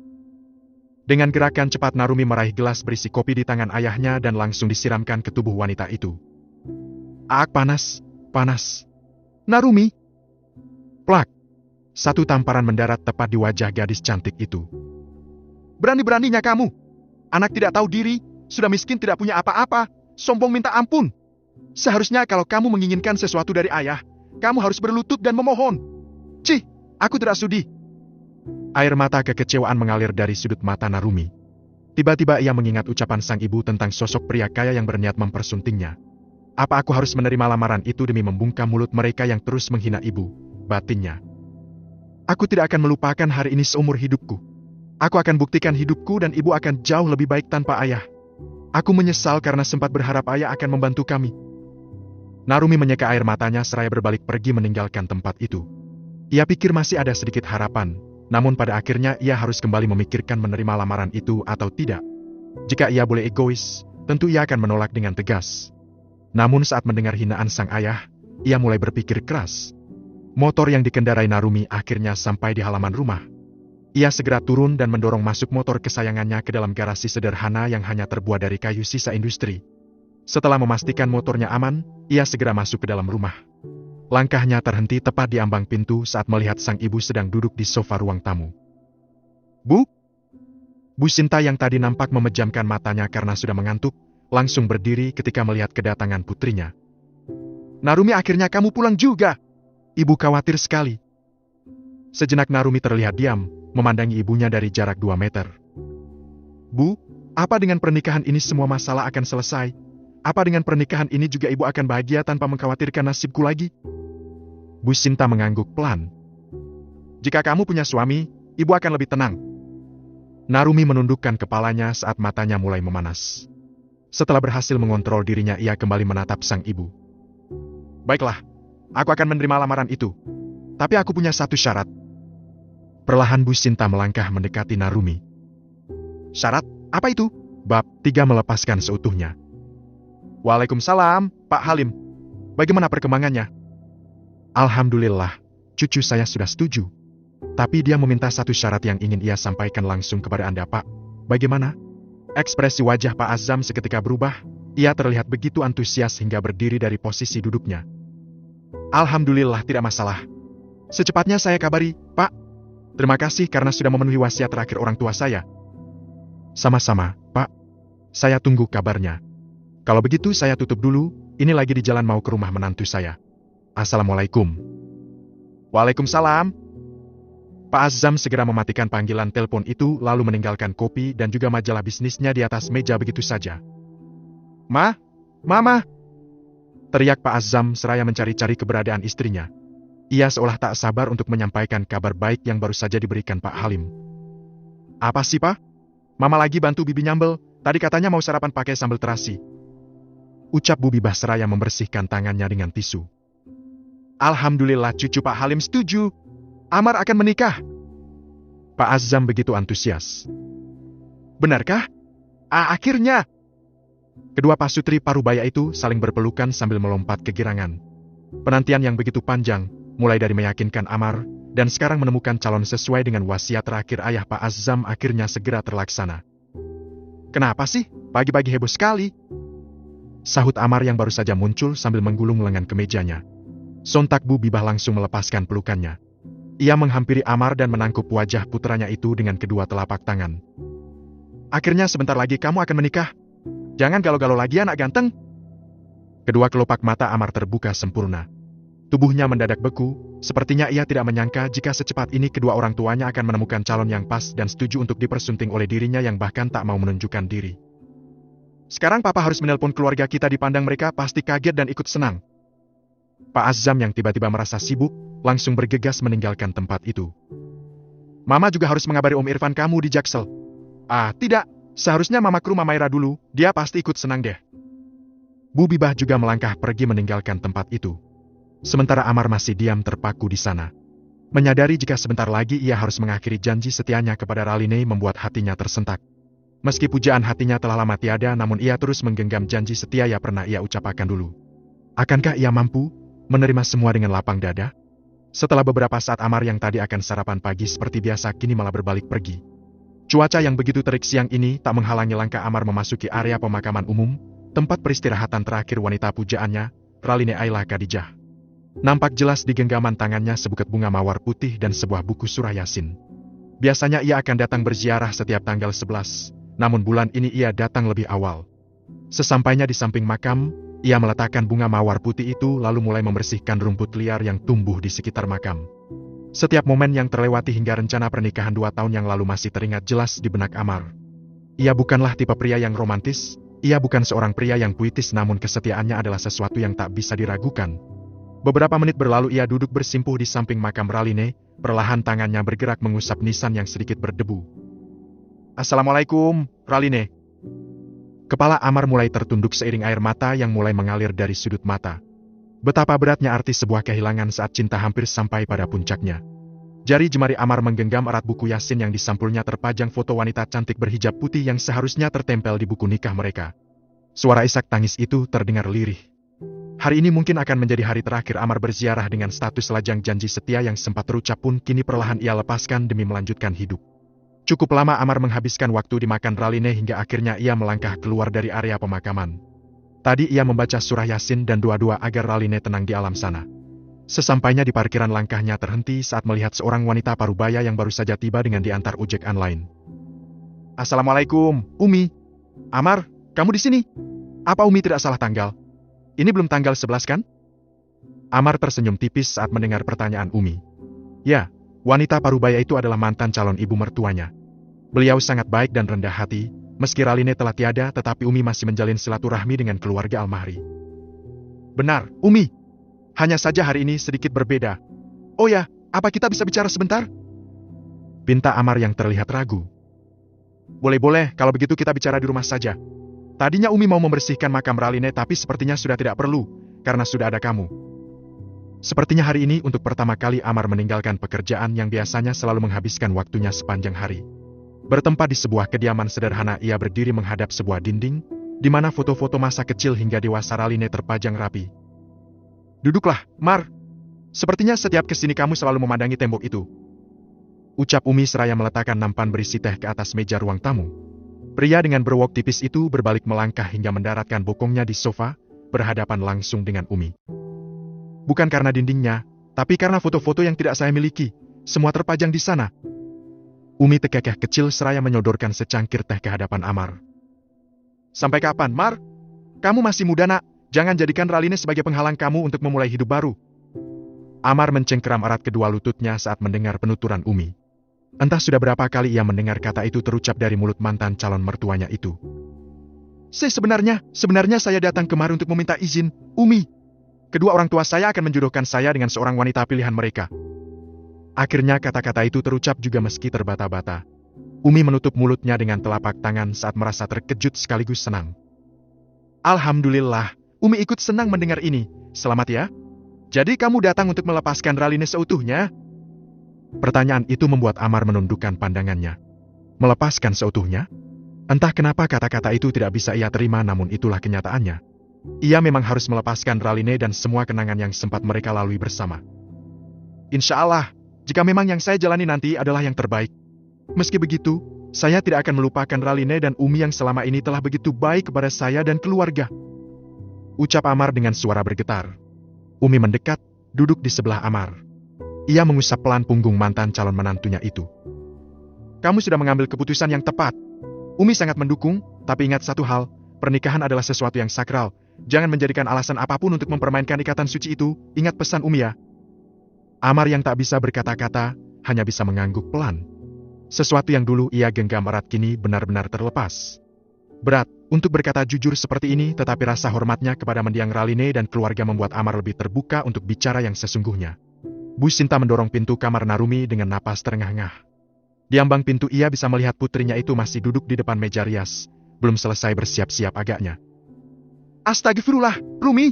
Dengan gerakan cepat Narumi meraih gelas berisi kopi di tangan ayahnya dan langsung disiramkan ke tubuh wanita itu. Panas, panas. Narumi. Plak. Satu tamparan mendarat tepat di wajah gadis cantik itu. Berani-beraninya kamu. Anak tidak tahu diri, sudah miskin tidak punya apa-apa, sombong minta ampun. Seharusnya kalau kamu menginginkan sesuatu dari ayah, kamu harus berlutut dan memohon. Cih, aku tidak sudi. Air mata kekecewaan mengalir dari sudut mata Narumi. Tiba-tiba ia mengingat ucapan sang ibu tentang sosok pria kaya yang berniat mempersuntingnya. Apa aku harus menerima lamaran itu demi membungkam mulut mereka yang terus menghina ibu, batinnya. Aku tidak akan melupakan hari ini seumur hidupku. Aku akan buktikan hidupku dan ibu akan jauh lebih baik tanpa ayah. Aku menyesal karena sempat berharap ayah akan membantu kami. Narumi menyeka air matanya seraya berbalik pergi meninggalkan tempat itu. Ia pikir masih ada sedikit harapan, namun pada akhirnya ia harus kembali memikirkan menerima lamaran itu atau tidak. Jika ia boleh egois, tentu ia akan menolak dengan tegas. Namun saat mendengar hinaan sang ayah, ia mulai berpikir keras. Motor yang dikendarai Narumi akhirnya sampai di halaman rumah. Ia segera turun dan mendorong masuk motor kesayangannya ke dalam garasi sederhana yang hanya terbuat dari kayu sisa industri. Setelah memastikan motornya aman, ia segera masuk ke dalam rumah. Langkahnya terhenti tepat di ambang pintu saat melihat sang ibu sedang duduk di sofa ruang tamu. Bu? Bu Sinta yang tadi nampak memejamkan matanya karena sudah mengantuk, langsung berdiri ketika melihat kedatangan putrinya. Narumi, akhirnya kamu pulang juga. Ibu khawatir sekali. Sejenak Narumi terlihat diam, memandangi ibunya dari jarak 2 meter. Bu, apa dengan pernikahan ini semua masalah akan selesai? Apa dengan pernikahan ini juga ibu akan bahagia tanpa mengkhawatirkan nasibku lagi? Bu Sinta mengangguk pelan. Jika kamu punya suami, ibu akan lebih tenang. Narumi menundukkan kepalanya saat matanya mulai memanas. Setelah berhasil mengontrol dirinya, ia kembali menatap sang ibu. Baiklah, aku akan menerima lamaran itu. Tapi aku punya satu syarat. Perlahan Bu Sinta melangkah mendekati Narumi. Syarat? Apa itu? Bab 3 melepaskan seutuhnya. Waalaikumsalam, Pak Halim. Bagaimana perkembangannya? Alhamdulillah, cucu saya sudah setuju. Tapi dia meminta satu syarat yang ingin ia sampaikan langsung kepada Anda, Pak. Bagaimana? Ekspresi wajah Pak Azam seketika berubah. Ia terlihat begitu antusias hingga berdiri dari posisi duduknya. Alhamdulillah, tidak masalah. Secepatnya saya kabari, Pak. Terima kasih karena sudah memenuhi wasiat terakhir orang tua saya. Sama-sama, Pak. Saya tunggu kabarnya. Kalau begitu saya tutup dulu, ini lagi di jalan mau ke rumah menantu saya. Assalamualaikum. Waalaikumsalam. Pak Azam segera mematikan panggilan telepon itu lalu meninggalkan kopi dan juga majalah bisnisnya di atas meja begitu saja. Mama! Teriak Pak Azam seraya mencari-cari keberadaan istrinya. Ia seolah tak sabar untuk menyampaikan kabar baik yang baru saja diberikan Pak Halim. Apa sih, Pak? Mama lagi bantu Bibi nyambel, tadi katanya mau sarapan pakai sambal terasi. Ucap Bu Bibah seraya membersihkan tangannya dengan tisu. Alhamdulillah cucu Pak Halim setuju. Amar akan menikah. Pak Azam begitu antusias. Benarkah? Akhirnya. Kedua pasutri parubaya itu saling berpelukan sambil melompat kegirangan. Penantian yang begitu panjang, mulai dari meyakinkan Amar, dan sekarang menemukan calon sesuai dengan wasiat terakhir ayah Pak Azam akhirnya segera terlaksana. Kenapa sih? Pagi-pagi heboh sekali. Sahut Amar yang baru saja muncul sambil menggulung lengan kemejanya. Sontak Bu Bibah langsung melepaskan pelukannya. Ia menghampiri Amar dan menangkup wajah putranya itu dengan kedua telapak tangan. Akhirnya sebentar lagi kamu akan menikah. Jangan galau-galau lagi anak ganteng. Kedua kelopak mata Amar terbuka sempurna. Tubuhnya mendadak beku, sepertinya ia tidak menyangka jika secepat ini kedua orang tuanya akan menemukan calon yang pas dan setuju untuk dipersunting oleh dirinya yang bahkan tak mau menunjukkan diri. Sekarang papa harus menelpon keluarga kita, dipandang mereka pasti kaget dan ikut senang. Pak Azam yang tiba-tiba merasa sibuk, langsung bergegas meninggalkan tempat itu. Mama juga harus mengabari Om Irfan kamu di Jaksel. Ah, tidak. Seharusnya mama ke rumah Maira dulu, dia pasti ikut senang deh. Bu Bibah juga melangkah pergi meninggalkan tempat itu. Sementara Amar masih diam terpaku di sana. Menyadari jika sebentar lagi ia harus mengakhiri janji setianya kepada Raline membuat hatinya tersentak. Meski pujaan hatinya telah lama tiada, namun ia terus menggenggam janji setia yang pernah ia ucapkan dulu. Akankah ia mampu menerima semua dengan lapang dada? Setelah beberapa saat, Amar yang tadi akan sarapan pagi seperti biasa kini malah berbalik pergi. Cuaca yang begitu terik siang ini tak menghalangi langkah Amar memasuki area pemakaman umum, tempat peristirahatan terakhir wanita pujaannya, Raline Ayla Khadijah. Nampak jelas di genggaman tangannya sebuket bunga mawar putih dan sebuah buku surah Yasin. Biasanya ia akan datang berziarah setiap tanggal 11, namun bulan ini ia datang lebih awal. Sesampainya di samping makam, ia meletakkan bunga mawar putih itu lalu mulai membersihkan rumput liar yang tumbuh di sekitar makam. Setiap momen yang terlewati hingga rencana pernikahan 2 tahun yang lalu masih teringat jelas di benak Amar. Ia bukanlah tipe pria yang romantis, ia bukan seorang pria yang puitis, namun kesetiaannya adalah sesuatu yang tak bisa diragukan. Beberapa menit berlalu ia duduk bersimpuh di samping makam Raline, perlahan tangannya bergerak mengusap nisan yang sedikit berdebu. Assalamualaikum, Raline. Kepala Amar mulai tertunduk seiring air mata yang mulai mengalir dari sudut mata. Betapa beratnya arti sebuah kehilangan saat cinta hampir sampai pada puncaknya. Jari jemari Amar menggenggam erat buku Yasin yang di sampulnya terpajang foto wanita cantik berhijab putih yang seharusnya tertempel di buku nikah mereka. Suara isak tangis itu terdengar lirih. Hari ini mungkin akan menjadi hari terakhir Amar berziarah dengan status lajang janji setia yang sempat terucap pun kini perlahan ia lepaskan demi melanjutkan hidup. Cukup lama Amar menghabiskan waktu di makam Raline hingga akhirnya ia melangkah keluar dari area pemakaman. Tadi ia membaca surah Yasin dan doa-doa agar Raline tenang di alam sana. Sesampainya di parkiran, langkahnya terhenti saat melihat seorang wanita parubaya yang baru saja tiba dengan diantar ojek online. Assalamualaikum, Umi. Amar, kamu di sini? Apa Umi tidak salah tanggal? Ini belum tanggal 11 kan? Amar tersenyum tipis saat mendengar pertanyaan Umi. Ya, wanita parubaya itu adalah mantan calon ibu mertuanya. Beliau sangat baik dan rendah hati, meski Raline telah tiada tetapi Umi masih menjalin silaturahmi dengan keluarga almahri. Benar, Umi. Hanya saja hari ini sedikit berbeda. Oh ya, apa kita bisa bicara sebentar? Pinta Amar yang terlihat ragu. Boleh-boleh, kalau begitu kita bicara di rumah saja. Tadinya Umi mau membersihkan makam Raline tapi sepertinya sudah tidak perlu, karena sudah ada kamu. Sepertinya hari ini untuk pertama kali Amar meninggalkan pekerjaan yang biasanya selalu menghabiskan waktunya sepanjang hari. Bertempat di sebuah kediaman sederhana, ia berdiri menghadap sebuah dinding, di mana foto-foto masa kecil hingga dewasa Raline terpajang rapi. Duduklah, Mar. Sepertinya setiap kesini kamu selalu memandangi tembok itu. Ucap Umi seraya meletakkan nampan berisi teh ke atas meja ruang tamu. Pria dengan berwok tipis itu berbalik melangkah hingga mendaratkan bokongnya di sofa, berhadapan langsung dengan Umi. Bukan karena dindingnya, tapi karena foto-foto yang tidak saya miliki, semua terpajang di sana. Umi terkekeh kecil seraya menyodorkan secangkir teh ke hadapan Amar. Sampai kapan, Mar? Kamu masih muda, nak. Jangan jadikan Raline sebagai penghalang kamu untuk memulai hidup baru. Amar mencengkeram erat kedua lututnya saat mendengar penuturan Umi. Entah sudah berapa kali ia mendengar kata itu terucap dari mulut mantan calon mertuanya itu. Sebenarnya saya datang kemari untuk meminta izin, Umi. Kedua orang tua saya akan menjodohkan saya dengan seorang wanita pilihan mereka. Akhirnya kata-kata itu terucap juga meski terbata-bata. Umi menutup mulutnya dengan telapak tangan saat merasa terkejut sekaligus senang. Alhamdulillah, Umi ikut senang mendengar ini. Selamat ya. Jadi kamu datang untuk melepaskan Raline seutuhnya? Pertanyaan itu membuat Amar menundukkan pandangannya. Melepaskan seutuhnya? Entah kenapa kata-kata itu tidak bisa ia terima, namun itulah kenyataannya. Ia memang harus melepaskan Raline dan semua kenangan yang sempat mereka lalui bersama. Insya Allah, jika memang yang saya jalani nanti adalah yang terbaik. Meski begitu, saya tidak akan melupakan Raline dan Umi yang selama ini telah begitu baik kepada saya dan keluarga. Ucap Amar dengan suara bergetar. Umi mendekat, duduk di sebelah Amar. Ia mengusap pelan punggung mantan calon menantunya itu. Kamu sudah mengambil keputusan yang tepat. Umi sangat mendukung, tapi ingat satu hal, pernikahan adalah sesuatu yang sakral, jangan menjadikan alasan apapun untuk mempermainkan ikatan suci itu, ingat pesan Umi ya. Amar yang tak bisa berkata-kata, hanya bisa mengangguk pelan. Sesuatu yang dulu ia genggam erat kini benar-benar terlepas. Berat untuk berkata jujur seperti ini, tetapi rasa hormatnya kepada mendiang Raline dan keluarga membuat Amar lebih terbuka untuk bicara yang sesungguhnya. Bu Sinta mendorong pintu kamar Narumi dengan napas terengah-engah. Di ambang pintu ia bisa melihat putrinya itu masih duduk di depan meja rias, belum selesai bersiap-siap agaknya. Astagfirullah, Rumi!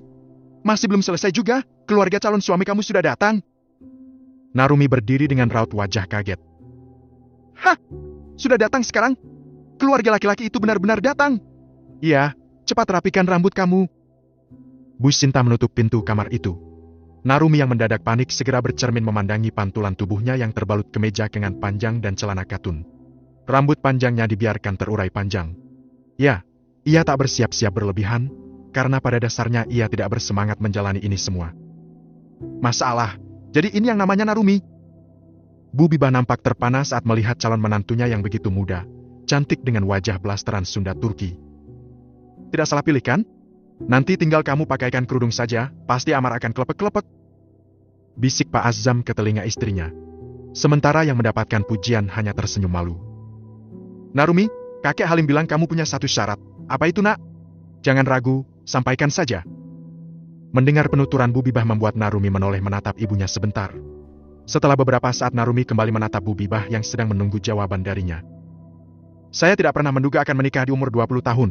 Masih belum selesai juga, keluarga calon suami kamu sudah datang. Narumi berdiri dengan raut wajah kaget. Hah? Sudah datang sekarang? Keluarga laki-laki itu benar-benar datang? Iya, cepat rapikan rambut kamu. Bu Sinta menutup pintu kamar itu. Narumi yang mendadak panik segera bercermin memandangi pantulan tubuhnya yang terbalut kemeja lengan panjang dan celana katun. Rambut panjangnya dibiarkan terurai panjang. Ya, ia tak bersiap-siap berlebihan, karena pada dasarnya ia tidak bersemangat menjalani ini semua. Masalah, jadi ini yang namanya Narumi? Bu Bibah nampak terpana saat melihat calon menantunya yang begitu muda, cantik dengan wajah blasteran Sunda Turki. Tidak salah pilih kan? Nanti tinggal kamu pakaikan kerudung saja, pasti Amar akan kelepek-kelepek. Bisik Pak Azam ke telinga istrinya. Sementara yang mendapatkan pujian hanya tersenyum malu. Narumi, kakek Halim bilang kamu punya satu syarat. Apa itu nak? Jangan ragu, sampaikan saja. Mendengar penuturan Bu Bibah membuat Narumi menoleh menatap ibunya sebentar. Setelah beberapa saat Narumi kembali menatap Bu Bibah yang sedang menunggu jawaban darinya. Saya tidak pernah menduga akan menikah di umur 20 tahun.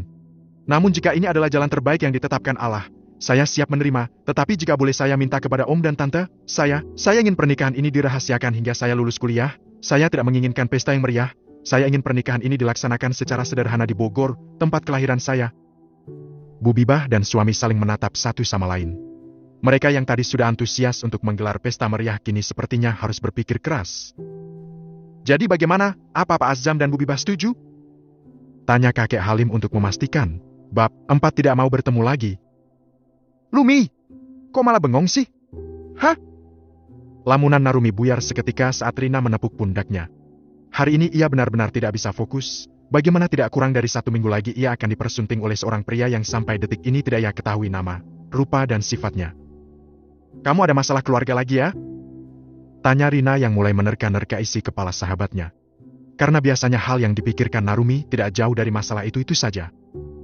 Namun jika ini adalah jalan terbaik yang ditetapkan Allah, saya siap menerima, tetapi jika boleh saya minta kepada Om dan Tante, saya ingin pernikahan ini dirahasiakan hingga saya lulus kuliah, saya tidak menginginkan pesta yang meriah, saya ingin pernikahan ini dilaksanakan secara sederhana di Bogor, tempat kelahiran saya. Bu Bibah dan suami saling menatap satu sama lain. Mereka yang tadi sudah antusias untuk menggelar pesta meriah kini sepertinya harus berpikir keras. Jadi bagaimana, apa Pak Azam dan Bu Bibah setuju? Tanya kakek Halim untuk memastikan. Bab 4 tidak mau bertemu lagi. Rumi, kok malah bengong sih? Hah? Lamunan Narumi buyar seketika saat Rina menepuk pundaknya. Hari ini ia benar-benar tidak bisa fokus. Bagaimana tidak kurang dari 1 minggu lagi ia akan dipersunting oleh seorang pria yang sampai detik ini tidak ia ketahui nama, rupa dan sifatnya. Kamu ada masalah keluarga lagi ya? Tanya Rina yang mulai menerka-nerka isi kepala sahabatnya. Karena biasanya hal yang dipikirkan Narumi tidak jauh dari masalah itu saja.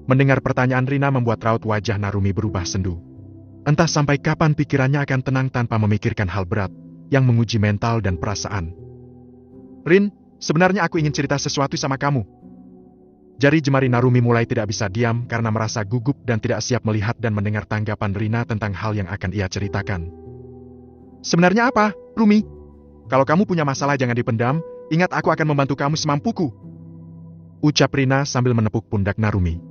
Mendengar pertanyaan Rina membuat raut wajah Narumi berubah sendu. Entah sampai kapan pikirannya akan tenang tanpa memikirkan hal berat, yang menguji mental dan perasaan. Rin, sebenarnya aku ingin cerita sesuatu sama kamu. Jari jemari Narumi mulai tidak bisa diam karena merasa gugup dan tidak siap melihat dan mendengar tanggapan Rina tentang hal yang akan ia ceritakan. Sebenarnya apa, Rumi? Kalau kamu punya masalah jangan dipendam, ingat aku akan membantu kamu semampuku. Ucap Rina sambil menepuk pundak Narumi.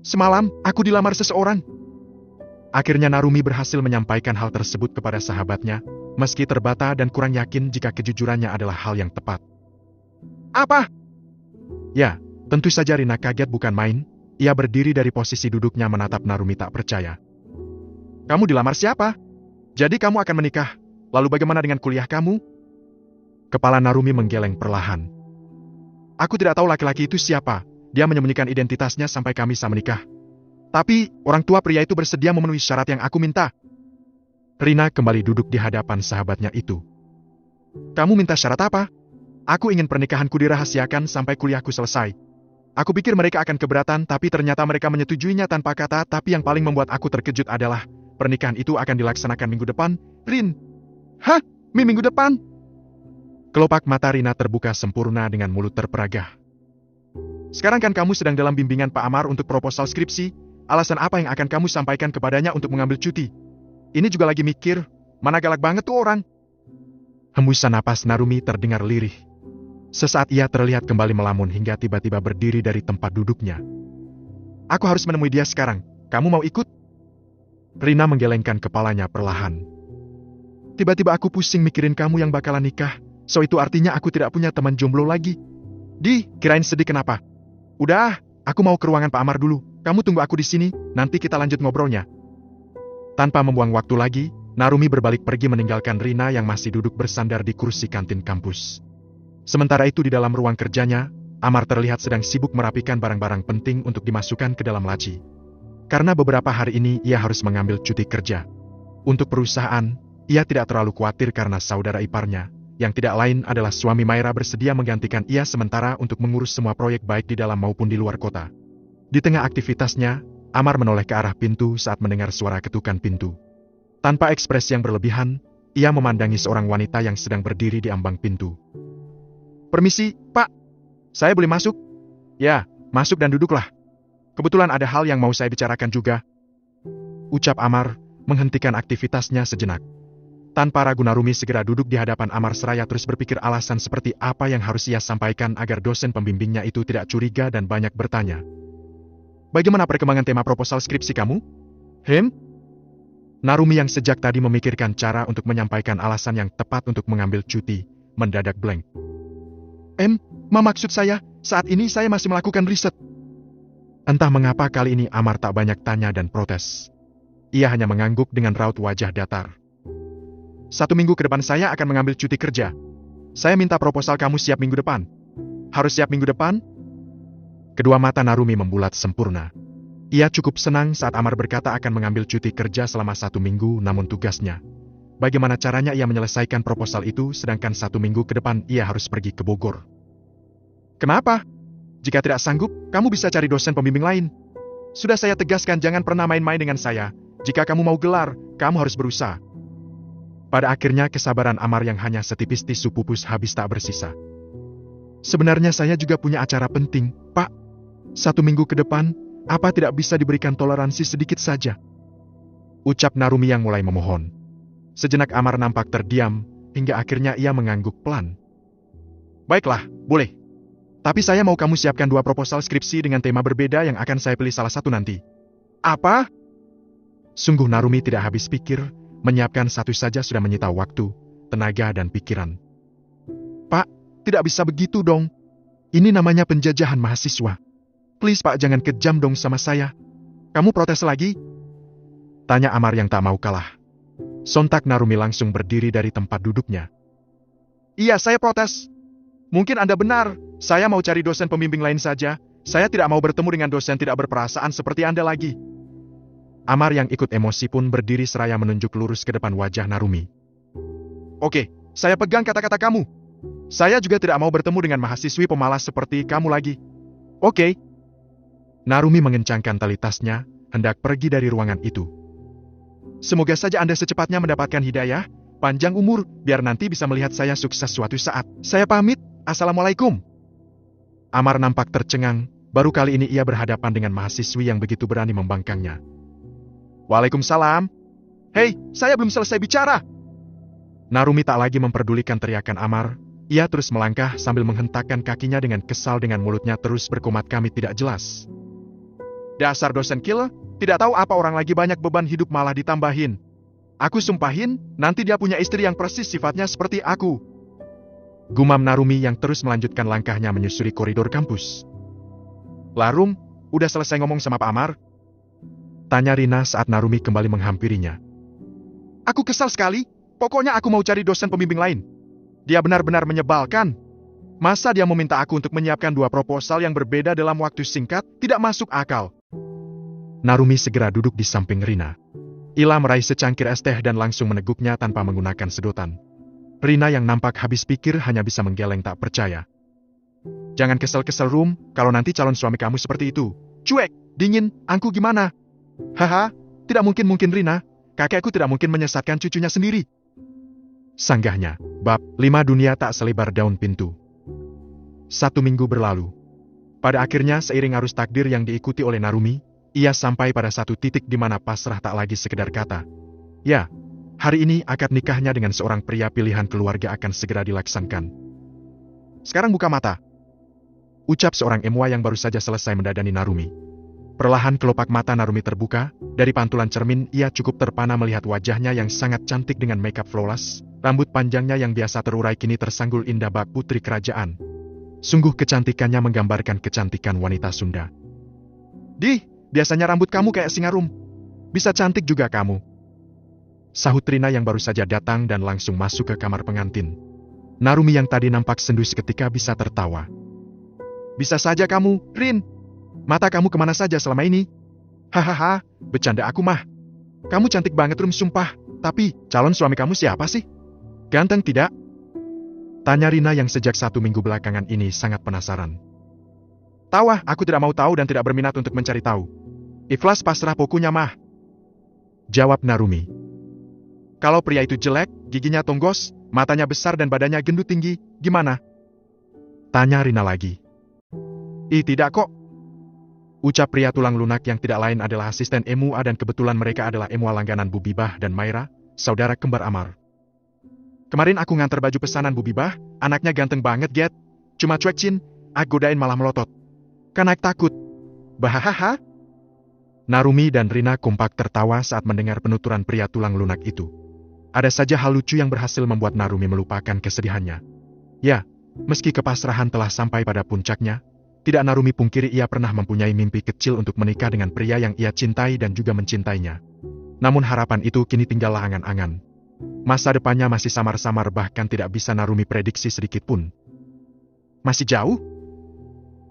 Semalam, aku dilamar seseorang. Akhirnya Narumi berhasil menyampaikan hal tersebut kepada sahabatnya, meski terbata dan kurang yakin jika kejujurannya adalah hal yang tepat. Apa? Ya, tentu saja Rina kaget bukan main, ia berdiri dari posisi duduknya menatap Narumi tak percaya. Kamu dilamar siapa? Jadi kamu akan menikah, lalu bagaimana dengan kuliah kamu? Kepala Narumi menggeleng perlahan. Aku tidak tahu laki-laki itu siapa. Dia menyembunyikan identitasnya sampai kami bisa menikah. Tapi, orang tua pria itu bersedia memenuhi syarat yang aku minta. Rina kembali duduk di hadapan sahabatnya itu. Kamu minta syarat apa? Aku ingin pernikahanku dirahasiakan sampai kuliahku selesai. Aku pikir mereka akan keberatan, tapi ternyata mereka menyetujuinya tanpa kata, tapi yang paling membuat aku terkejut adalah, pernikahan itu akan dilaksanakan minggu depan, Rin. Hah? Minggu depan? Kelopak mata Rina terbuka sempurna dengan mulut terperagah. Sekarang kan kamu sedang dalam bimbingan Pak Amar untuk proposal skripsi, alasan apa yang akan kamu sampaikan kepadanya untuk mengambil cuti? Ini juga lagi mikir, mana galak banget tuh orang. Hembusan napas Narumi terdengar lirih. Sesaat ia terlihat kembali melamun hingga tiba-tiba berdiri dari tempat duduknya. Aku harus menemui dia sekarang, kamu mau ikut? Rina menggelengkan kepalanya perlahan. Tiba-tiba aku pusing mikirin kamu yang bakalan nikah, so itu artinya aku tidak punya teman jomblo lagi. Kirain sedih kenapa? Udah, aku mau ke ruangan Pak Amar dulu. Kamu tunggu aku di sini, nanti kita lanjut ngobrolnya. Tanpa membuang waktu lagi, Narumi berbalik pergi meninggalkan Rina yang masih duduk bersandar di kursi kantin kampus. Sementara itu di dalam ruang kerjanya, Amar terlihat sedang sibuk merapikan barang-barang penting untuk dimasukkan ke dalam laci. Karena beberapa hari ini ia harus mengambil cuti kerja. Untuk perusahaan, ia tidak terlalu khawatir karena saudara iparnya, yang tidak lain adalah suami Maira bersedia menggantikan ia sementara untuk mengurus semua proyek baik di dalam maupun di luar kota. Di tengah aktivitasnya, Amar menoleh ke arah pintu saat mendengar suara ketukan pintu. Tanpa ekspresi yang berlebihan, ia memandangi seorang wanita yang sedang berdiri di ambang pintu. "Permisi, Pak. Saya boleh masuk?" "Ya, masuk dan duduklah. Kebetulan ada hal yang mau saya bicarakan juga," ucap Amar, menghentikan aktivitasnya sejenak. Tanpa ragu Narumi segera duduk di hadapan Amar seraya terus berpikir alasan seperti apa yang harus ia sampaikan agar dosen pembimbingnya itu tidak curiga dan banyak bertanya. "Bagaimana perkembangan tema proposal skripsi kamu?" Narumi yang sejak tadi memikirkan cara untuk menyampaikan alasan yang tepat untuk mengambil cuti, mendadak blank. Maksud saya, saat ini saya masih melakukan riset." Entah mengapa kali ini Amar tak banyak tanya dan protes. Ia hanya mengangguk dengan raut wajah datar. "1 minggu ke depan saya akan mengambil cuti kerja. Saya minta proposal kamu siap minggu depan." "Harus siap minggu depan?" Kedua mata Narumi membulat sempurna. Ia cukup senang saat Amar berkata akan mengambil cuti kerja selama 1 minggu, namun tugasnya. Bagaimana caranya ia menyelesaikan proposal itu sedangkan 1 minggu ke depan ia harus pergi ke Bogor. "Kenapa? Jika tidak sanggup, kamu bisa cari dosen pembimbing lain. Sudah saya tegaskan jangan pernah main-main dengan saya. Jika kamu mau gelar, kamu harus berusaha." Pada akhirnya kesabaran Amar yang hanya setipis tisu pupus habis tak bersisa. "Sebenarnya saya juga punya acara penting, Pak. 1 minggu ke depan, apa tidak bisa diberikan toleransi sedikit saja?" ucap Narumi yang mulai memohon. Sejenak Amar nampak terdiam, hingga akhirnya ia mengangguk pelan. "Baiklah, boleh. Tapi saya mau kamu siapkan 2 proposal skripsi dengan tema berbeda yang akan saya pilih salah satu nanti." "Apa?" Sungguh Narumi tidak habis pikir, menyiapkan satu saja sudah menyita waktu, tenaga dan pikiran. "Pak, tidak bisa begitu dong. Ini namanya penjajahan mahasiswa. Please Pak, jangan kejam dong sama saya. Kamu protes lagi?" tanya Amar yang tak mau kalah. Sontak Narumi langsung berdiri dari tempat duduknya. "Iya, saya protes. Mungkin Anda benar, saya mau cari dosen pembimbing lain saja. Saya tidak mau bertemu dengan dosen tidak berperasaan seperti Anda lagi." Amar yang ikut emosi pun berdiri seraya menunjuk lurus ke depan wajah Narumi. "Oke, saya pegang kata-kata kamu. Saya juga tidak mau bertemu dengan mahasiswi pemalas seperti kamu lagi. Oke." Narumi mengencangkan tali tasnya, hendak pergi dari ruangan itu. "Semoga saja Anda secepatnya mendapatkan hidayah, panjang umur, biar nanti bisa melihat saya sukses suatu saat. Saya pamit, Assalamualaikum." Amar nampak tercengang, baru kali ini ia berhadapan dengan mahasiswi yang begitu berani membangkangnya. "Waalaikumsalam. Hei, saya belum selesai bicara." Narumi tak lagi memperdulikan teriakan Amar, ia terus melangkah sambil menghentakkan kakinya dengan kesal dengan mulutnya terus berkomat kami tidak jelas. "Dasar dosen killer, tidak tahu apa orang lagi banyak beban hidup malah ditambahin. Aku sumpahin, nanti dia punya istri yang persis sifatnya seperti aku." Gumam Narumi yang terus melanjutkan langkahnya menyusuri koridor kampus. "Larum, udah selesai ngomong sama Pak Amar?" tanya Rina saat Narumi kembali menghampirinya. "Aku kesal sekali, pokoknya aku mau cari dosen pembimbing lain. Dia benar-benar menyebalkan. Masa dia meminta aku untuk menyiapkan 2 proposal yang berbeda dalam waktu singkat, tidak masuk akal." Narumi segera duduk di samping Rina. Ila meraih secangkir es teh dan langsung meneguknya tanpa menggunakan sedotan. Rina yang nampak habis pikir hanya bisa menggeleng tak percaya. "Jangan kesel-kesel Rum, kalau nanti calon suami kamu seperti itu. Cuek, dingin, angku gimana?" "Haha, tidak mungkin Rina. Kakekku tidak mungkin menyesatkan cucunya sendiri." Sanggahnya, bab 5 dunia tak selebar daun pintu. 1 minggu berlalu. Pada akhirnya seiring arus takdir yang diikuti oleh Narumi, ia sampai pada satu titik di mana pasrah tak lagi sekedar kata. Ya, hari ini akad nikahnya dengan seorang pria pilihan keluarga akan segera dilaksanakan. "Sekarang buka mata," ucap seorang emwa yang baru saja selesai mendadani Narumi. Perlahan kelopak mata Narumi terbuka, dari pantulan cermin ia cukup terpana melihat wajahnya yang sangat cantik dengan makeup flawless, rambut panjangnya yang biasa terurai kini tersanggul indah bak putri kerajaan. Sungguh kecantikannya menggambarkan kecantikan wanita Sunda. "Dih, biasanya rambut kamu kayak singa Rum. Bisa cantik juga kamu," sahut Rina yang baru saja datang dan langsung masuk ke kamar pengantin. Narumi yang tadi nampak sendu seketika bisa tertawa. "Bisa saja kamu, Rin. Mata kamu kemana saja selama ini? Hahaha, bercanda aku mah. Kamu cantik banget Rum, sumpah. Tapi, calon suami kamu siapa sih? Ganteng tidak? Tanya Rina yang sejak 1 minggu belakangan ini sangat penasaran. Tahu ah, aku tidak mau tahu dan tidak berminat untuk mencari tahu. Ikhlas pasrah pokoknya mah. Jawab Narumi. Kalau pria itu jelek, giginya tonggos, matanya besar dan badannya gendut tinggi, gimana? Tanya Rina lagi. Ih tidak kok. Ucap pria tulang lunak yang tidak lain adalah asisten Emua dan kebetulan mereka adalah Emua langganan Bu Bibah dan Maira, saudara kembar Amar. Kemarin aku nganter baju pesanan Bu Bibah, anaknya ganteng banget get. Cuma cuek Cin, aku godain malah melotot. Kan aku takut. Bahahaha. Narumi dan Rina kompak tertawa saat mendengar penuturan pria tulang lunak itu. Ada saja hal lucu yang berhasil membuat Narumi melupakan kesedihannya. Ya, meski kepasrahan telah sampai pada puncaknya, tidak Narumi pungkiri ia pernah mempunyai mimpi kecil untuk menikah dengan pria yang ia cintai dan juga mencintainya. Namun harapan itu kini tinggallah angan-angan. Masa depannya masih samar-samar bahkan tidak bisa Narumi prediksi sedikit pun. Masih jauh?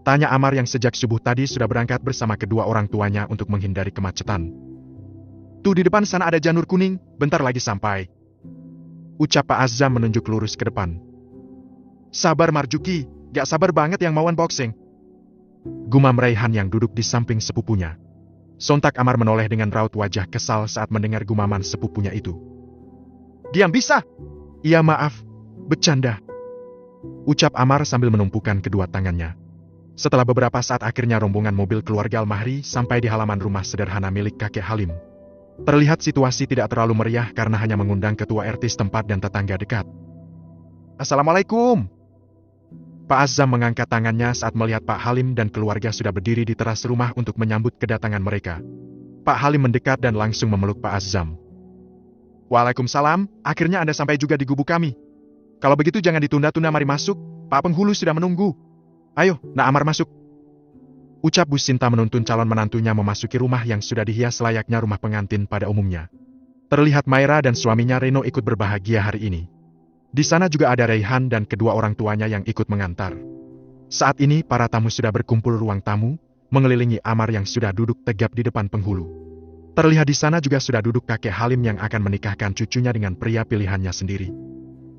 Tanya Amar yang sejak subuh tadi sudah berangkat bersama kedua orang tuanya untuk menghindari kemacetan. Tuh di depan sana ada janur kuning, bentar lagi sampai. Ucap Pak Azam menunjuk lurus ke depan. Sabar Marjuki, gak sabar banget yang mau unboxing. Gumam Raihan yang duduk di samping sepupunya. Sontak Amar menoleh dengan raut wajah kesal saat mendengar gumaman sepupunya itu. Diam bisa? Iya maaf, bercanda. Ucap Amar sambil menumpukan kedua tangannya. Setelah beberapa saat akhirnya rombongan mobil keluarga Al-Mahri sampai di halaman rumah sederhana milik kakek Halim. Terlihat situasi tidak terlalu meriah karena hanya mengundang ketua RT setempat dan tetangga dekat. Assalamualaikum. Pak Azam mengangkat tangannya saat melihat Pak Halim dan keluarga sudah berdiri di teras rumah untuk menyambut kedatangan mereka. Pak Halim mendekat dan langsung memeluk Pak Azam. Waalaikumsalam, akhirnya Anda sampai juga di gubuk kami. Kalau begitu jangan ditunda-tunda, mari masuk, Pak Penghulu sudah menunggu. Ayo, Nak Amar masuk. Ucap Bu Sinta menuntun calon menantunya memasuki rumah yang sudah dihias layaknya rumah pengantin pada umumnya. Terlihat Maira dan suaminya Reno ikut berbahagia hari ini. Di sana juga ada Raihan dan kedua orang tuanya yang ikut mengantar. Saat ini para tamu sudah berkumpul ruang tamu, mengelilingi Amar yang sudah duduk tegap di depan penghulu. Terlihat di sana juga sudah duduk kakek Halim yang akan menikahkan cucunya dengan pria pilihannya sendiri.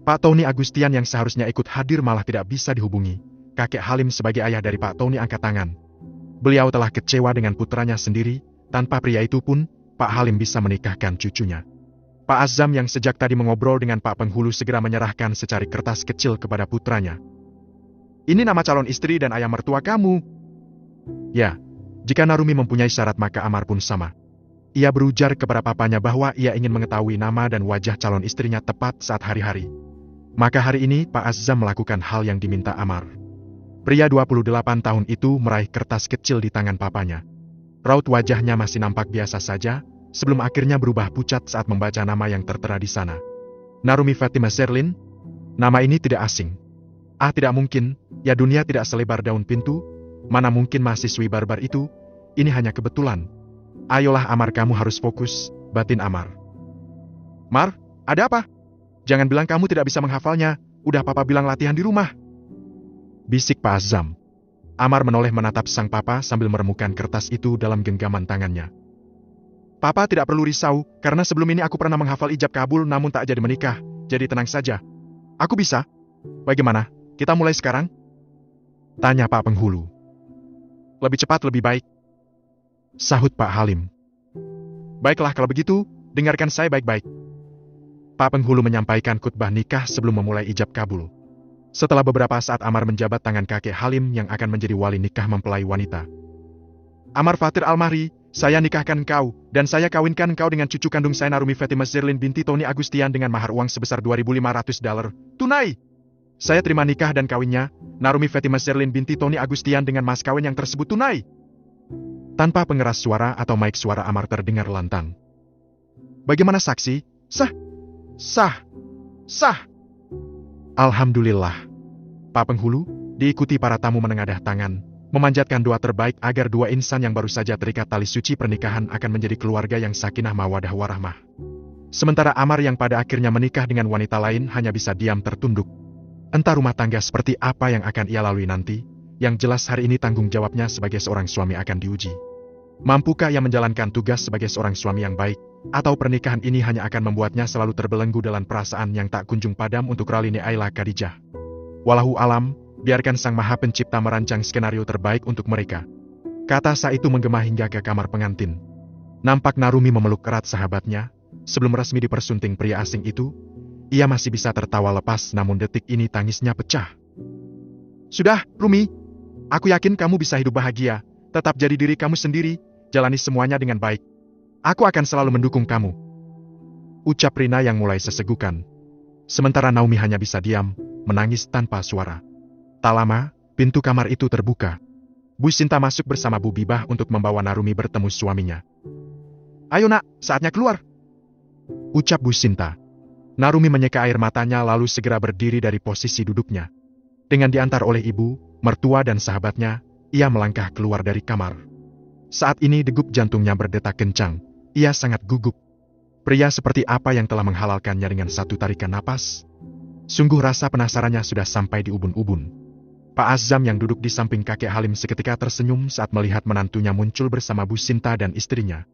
Pak Tony Agustian yang seharusnya ikut hadir malah tidak bisa dihubungi. Kakek Halim sebagai ayah dari Pak Tony angkat tangan. Beliau telah kecewa dengan putranya sendiri, tanpa pria itu pun, Pak Halim bisa menikahkan cucunya. Pak Azam yang sejak tadi mengobrol dengan Pak Penghulu segera menyerahkan secari kertas kecil kepada putranya. Ini nama calon istri dan ayah mertua kamu. Ya, jika Narumi mempunyai syarat maka Amar pun sama. Ia berujar kepada papanya bahwa ia ingin mengetahui nama dan wajah calon istrinya tepat saat hari-hari. Maka hari ini Pak Azam melakukan hal yang diminta Amar. Pria 28 tahun itu meraih kertas kecil di tangan papanya. Raut wajahnya masih nampak biasa saja, sebelum akhirnya berubah pucat saat membaca nama yang tertera di sana. Narumi Fatima Zerlin? Nama ini tidak asing. Ah tidak mungkin, ya dunia tidak selebar daun pintu, mana mungkin mahasiswi barbar itu, ini hanya kebetulan. Ayolah Amar, kamu harus fokus, batin Amar. Mar, ada apa? Jangan bilang kamu tidak bisa menghafalnya, udah papa bilang latihan di rumah. Bisik Pak Azam. Amar menoleh menatap sang papa sambil meremukan kertas itu dalam genggaman tangannya. Papa tidak perlu risau, karena sebelum ini aku pernah menghafal ijab kabul namun tak jadi menikah, jadi tenang saja. Aku bisa. Bagaimana, kita mulai sekarang? Tanya Pak Penghulu. Lebih cepat lebih baik. Sahut Pak Halim. Baiklah kalau begitu, dengarkan saya baik-baik. Pak Penghulu menyampaikan khutbah nikah sebelum memulai ijab kabul. Setelah beberapa saat Amar menjabat tangan kakek Halim yang akan menjadi wali nikah mempelai wanita. Amar Fatir Al-Mahri, saya nikahkan engkau, dan saya kawinkan engkau dengan cucu kandung saya Narumi Fatima Zerlin binti Tony Agustian dengan mahar uang sebesar $2.500, tunai. Saya terima nikah dan kawinnya, Narumi Fatima Zerlin binti Tony Agustian dengan mas kawin yang tersebut tunai. Tanpa pengeras suara atau mic suara Amar terdengar lantang. Bagaimana saksi? Sah. Sah. Sah. Alhamdulillah. Pak Penghulu, diikuti para tamu menengadah tangan, memanjatkan doa terbaik agar dua insan yang baru saja terikat tali suci pernikahan akan menjadi keluarga yang sakinah mawadah warahmah. Sementara Amar yang pada akhirnya menikah dengan wanita lain hanya bisa diam tertunduk. Entah rumah tangga seperti apa yang akan ia lalui nanti, yang jelas hari ini tanggung jawabnya sebagai seorang suami akan diuji. Mampukah ia menjalankan tugas sebagai seorang suami yang baik? Atau pernikahan ini hanya akan membuatnya selalu terbelenggu dalam perasaan yang tak kunjung padam untuk Ralini Ayla Khadijah? Walahu alam, biarkan Sang Maha Pencipta merancang skenario terbaik untuk mereka. Kata Sa itu menggema hingga ke kamar pengantin. Nampak Narumi memeluk erat sahabatnya. Sebelum resmi dipersunting pria asing itu, ia masih bisa tertawa lepas, namun detik ini tangisnya pecah. Sudah, Rumi. Aku yakin kamu bisa hidup bahagia, tetap jadi diri kamu sendiri, jalani semuanya dengan baik. Aku akan selalu mendukung kamu. Ucap Rina yang mulai sesegukan. Sementara Naomi hanya bisa diam, menangis tanpa suara. Tak lama, pintu kamar itu terbuka. Bu Sinta masuk bersama Bu Bibah untuk membawa Narumi bertemu suaminya. Ayo nak, saatnya keluar. Ucap Bu Sinta. Narumi menyeka air matanya lalu segera berdiri dari posisi duduknya. Dengan diantar oleh ibu, mertua dan sahabatnya, ia melangkah keluar dari kamar. Saat ini degup jantungnya berdetak kencang. Ia sangat gugup. Pria seperti apa yang telah menghalalkannya dengan satu tarikan napas? Sungguh rasa penasarannya sudah sampai di ubun-ubun. Pak Azam yang duduk di samping kakek Halim seketika tersenyum saat melihat menantunya muncul bersama Bu Sinta dan istrinya.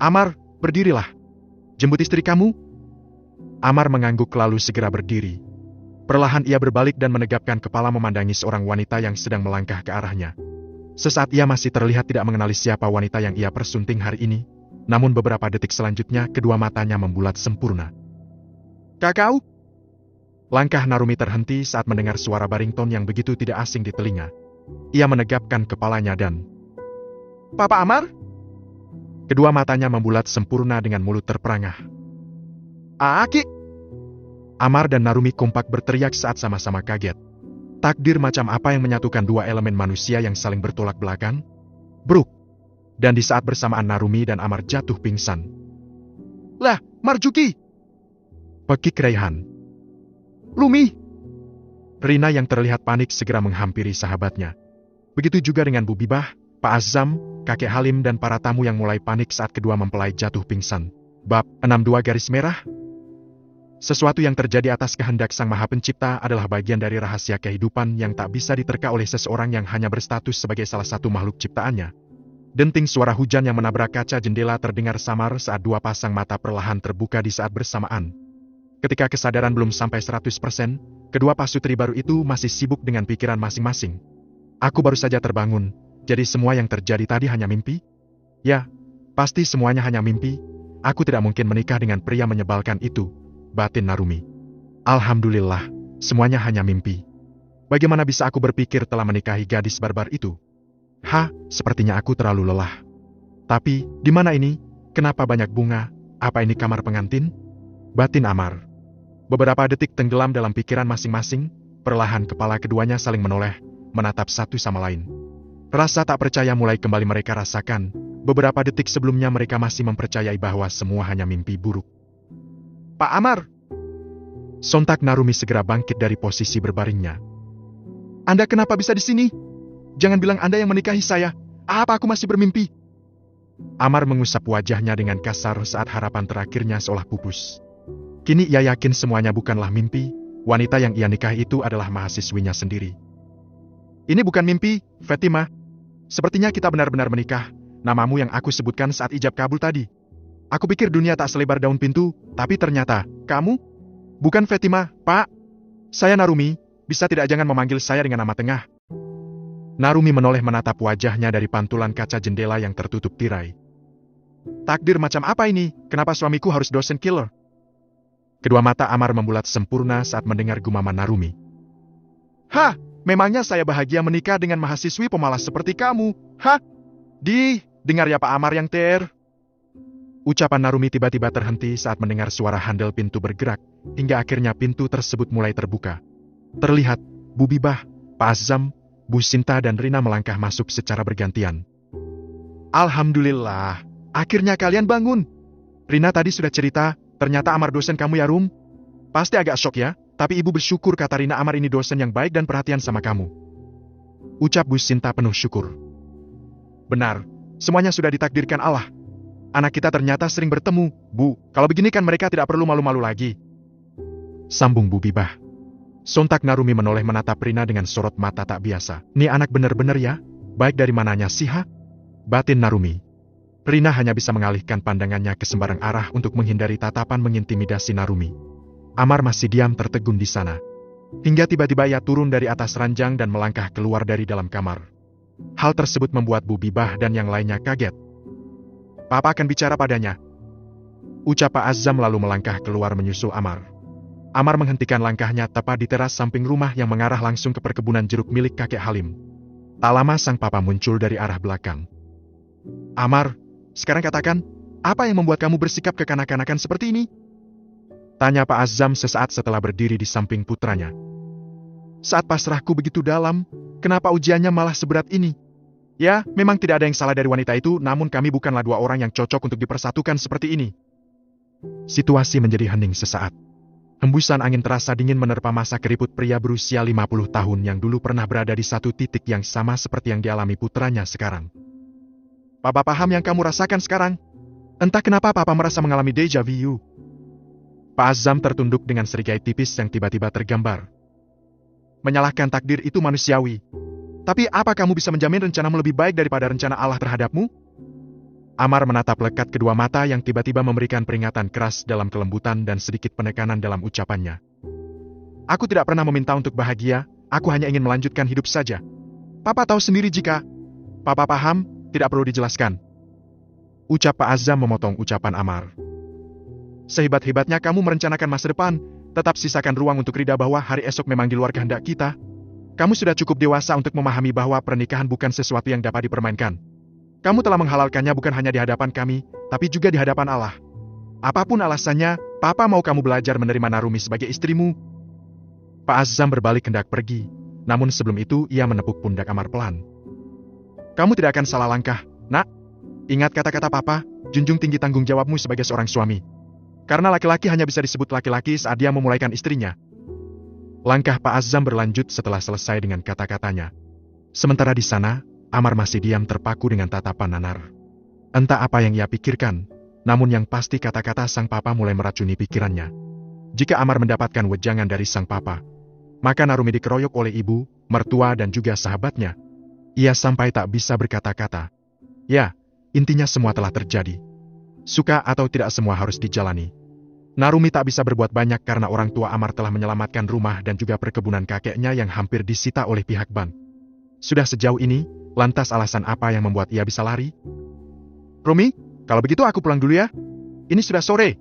Amar, berdirilah. Jemput istri kamu. Amar mengangguk lalu segera berdiri. Perlahan ia berbalik dan menegapkan kepala memandangi seorang wanita yang sedang melangkah ke arahnya. Sesaat ia masih terlihat tidak mengenali siapa wanita yang ia persunting hari ini, namun beberapa detik selanjutnya kedua matanya membulat sempurna. Kakau? Langkah Narumi terhenti saat mendengar suara barington yang begitu tidak asing di telinga. Ia menegapkan kepalanya dan... Papa Amar? Kedua matanya membulat sempurna dengan mulut terperangah. Aki! Amar dan Narumi kompak berteriak saat sama-sama kaget. Takdir macam apa yang menyatukan dua elemen manusia yang saling bertolak belakang? Bruk! Dan di saat bersamaan Narumi dan Amar jatuh pingsan. Lah, Marjuki! Pekik Raihan. Rumi! Rina yang terlihat panik segera menghampiri sahabatnya. Begitu juga dengan Bu Bibah, Pak Azam, kakek Halim dan para tamu yang mulai panik saat kedua mempelai jatuh pingsan. Bab 62 garis merah. Sesuatu yang terjadi atas kehendak Sang Maha Pencipta adalah bagian dari rahasia kehidupan yang tak bisa diterka oleh seseorang yang hanya berstatus sebagai salah satu makhluk ciptaannya. Denting suara hujan yang menabrak kaca jendela terdengar samar saat dua pasang mata perlahan terbuka di saat bersamaan. Ketika kesadaran belum sampai 100%, kedua pasutri baru itu masih sibuk dengan pikiran masing-masing. Aku baru saja terbangun, jadi semua yang terjadi tadi hanya mimpi? Ya, pasti semuanya hanya mimpi. Aku tidak mungkin menikah dengan pria menyebalkan itu. Batin Narumi. Alhamdulillah, semuanya hanya mimpi. Bagaimana bisa aku berpikir telah menikahi gadis barbar itu? Sepertinya aku terlalu lelah. Tapi, di mana ini? Kenapa banyak bunga? Apa ini kamar pengantin? Batin Amar. Beberapa detik tenggelam dalam pikiran masing-masing, perlahan kepala keduanya saling menoleh, menatap satu sama lain. Rasa tak percaya mulai kembali mereka rasakan. Beberapa detik sebelumnya mereka masih mempercayai bahwa semua hanya mimpi buruk. Pak Amar! Sontak Narumi segera bangkit dari posisi berbaringnya. Anda kenapa bisa di sini? Jangan bilang Anda yang menikahi saya. Apa aku masih bermimpi? Amar mengusap wajahnya dengan kasar saat harapan terakhirnya seolah pupus. Kini ia yakin semuanya bukanlah mimpi, wanita yang ia nikahi itu adalah mahasiswinya sendiri. Ini bukan mimpi, Fatimah. Sepertinya kita benar-benar menikah, namamu yang aku sebutkan saat ijab kabul tadi. Aku pikir dunia tak selebar daun pintu, tapi ternyata, kamu? Bukan Fatimah, Pak. Saya Narumi, bisa tidak jangan memanggil saya dengan nama tengah. Narumi menoleh menatap wajahnya dari pantulan kaca jendela yang tertutup tirai. Takdir macam apa ini? Kenapa suamiku harus dosen killer? Kedua mata Amar membulat sempurna saat mendengar gumaman Narumi. Memangnya saya bahagia menikah dengan mahasiswi pemalas seperti kamu? Dengar ya Pak Amar yang ter. Ucapan Narumi tiba-tiba terhenti saat mendengar suara handel pintu bergerak, hingga akhirnya pintu tersebut mulai terbuka. Terlihat, Bu Bibah, Pak Azam, Bu Sinta dan Rina melangkah masuk secara bergantian. Alhamdulillah, akhirnya kalian bangun. Rina tadi sudah cerita, ternyata Amar dosen kamu ya Rum? Pasti agak syok ya, tapi ibu bersyukur kata Rina Amar ini dosen yang baik dan perhatian sama kamu. Ucap Bu Sinta penuh syukur. Benar, semuanya sudah ditakdirkan Allah. Anak kita ternyata sering bertemu, Bu. Kalau begini kan mereka tidak perlu malu-malu lagi. Sambung Bu Bibah. Sontak Narumi menoleh menatap Rina dengan sorot mata tak biasa. Nih anak bener-bener ya? Baik dari mananya sih, batin Narumi. Rina hanya bisa mengalihkan pandangannya ke sembarang arah untuk menghindari tatapan mengintimidasi Narumi. Amar masih diam tertegun di sana. Hingga tiba-tiba ia turun dari atas ranjang dan melangkah keluar dari dalam kamar. Hal tersebut membuat Bu Bibah dan yang lainnya kaget. Papa akan bicara padanya. Ucap Pak Azam lalu melangkah keluar menyusul Amar. Amar menghentikan langkahnya tepat di teras samping rumah yang mengarah langsung ke perkebunan jeruk milik kakek Halim. Tak lama sang papa muncul dari arah belakang. Amar, sekarang katakan, apa yang membuat kamu bersikap kekanak-kanakan seperti ini? Tanya Pak Azam sesaat setelah berdiri di samping putranya. Saat pasrahku begitu dalam, kenapa ujiannya malah seberat ini? Ya, memang tidak ada yang salah dari wanita itu, namun kami bukanlah dua orang yang cocok untuk dipersatukan seperti ini. Situasi menjadi hening sesaat. Hembusan angin terasa dingin menerpa masa keriput pria berusia 50 tahun yang dulu pernah berada di satu titik yang sama seperti yang dialami putranya sekarang. Papa paham yang kamu rasakan sekarang. Entah kenapa Papa merasa mengalami deja vu. Pak Azam tertunduk dengan serigai tipis yang tiba-tiba tergambar. Menyalahkan takdir itu manusiawi. Tapi apa kamu bisa menjamin rencanamu lebih baik daripada rencana Allah terhadapmu? Amar menatap lekat kedua mata yang tiba-tiba memberikan peringatan keras dalam kelembutan dan sedikit penekanan dalam ucapannya. Aku tidak pernah meminta untuk bahagia, aku hanya ingin melanjutkan hidup saja. Papa tahu sendiri jika Papa paham, tidak perlu dijelaskan. Ucap Pak Azam memotong ucapan Amar. Sehebat-hebatnya kamu merencanakan masa depan, tetap sisakan ruang untuk ridha bahwa hari esok memang di luar kehendak kita. Kamu sudah cukup dewasa untuk memahami bahwa pernikahan bukan sesuatu yang dapat dipermainkan. Kamu telah menghalalkannya bukan hanya di hadapan kami, tapi juga di hadapan Allah. Apapun alasannya, Papa mau kamu belajar menerima Narumi sebagai istrimu. Pak Azam berbalik hendak pergi, namun sebelum itu ia menepuk pundak Amar pelan. Kamu tidak akan salah langkah, nak. Ingat kata-kata Papa, junjung tinggi tanggung jawabmu sebagai seorang suami. Karena laki-laki hanya bisa disebut laki-laki saat dia memulaikan istrinya. Langkah Pak Azam berlanjut setelah selesai dengan kata-katanya. Sementara di sana, Amar masih diam terpaku dengan tatapan nanar. Entah apa yang ia pikirkan, namun yang pasti kata-kata sang papa mulai meracuni pikirannya. Jika Amar mendapatkan wejangan dari sang papa, maka Narumi dikeroyok oleh ibu, mertua dan juga sahabatnya. Ia sampai tak bisa berkata-kata. Ya, intinya semua telah terjadi. Suka atau tidak semua harus dijalani. Narumi tak bisa berbuat banyak karena orang tua Amar telah menyelamatkan rumah dan juga perkebunan kakeknya yang hampir disita oleh pihak bank. Sudah sejauh ini, lantas alasan apa yang membuat ia bisa lari? Rumi, kalau begitu aku pulang dulu ya. Ini sudah sore.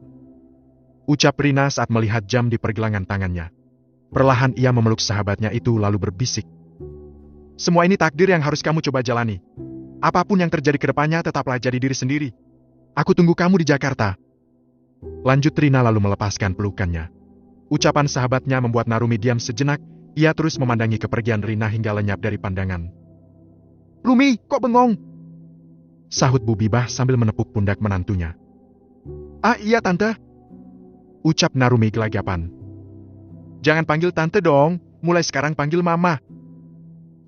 Ucap Rina saat melihat jam di pergelangan tangannya. Perlahan ia memeluk sahabatnya itu lalu berbisik. Semua ini takdir yang harus kamu coba jalani. Apapun yang terjadi ke depannya tetaplah jadi diri sendiri. Aku tunggu kamu di Jakarta. Lanjut Rina lalu melepaskan pelukannya. Ucapan sahabatnya membuat Narumi diam sejenak. Ia terus memandangi kepergian Rina hingga lenyap dari pandangan. Rumi, kok bengong? Sahut Bu Bibah sambil menepuk pundak menantunya. Ah iya tante. Ucap Narumi gelagapan. Jangan panggil tante dong, mulai sekarang panggil mama.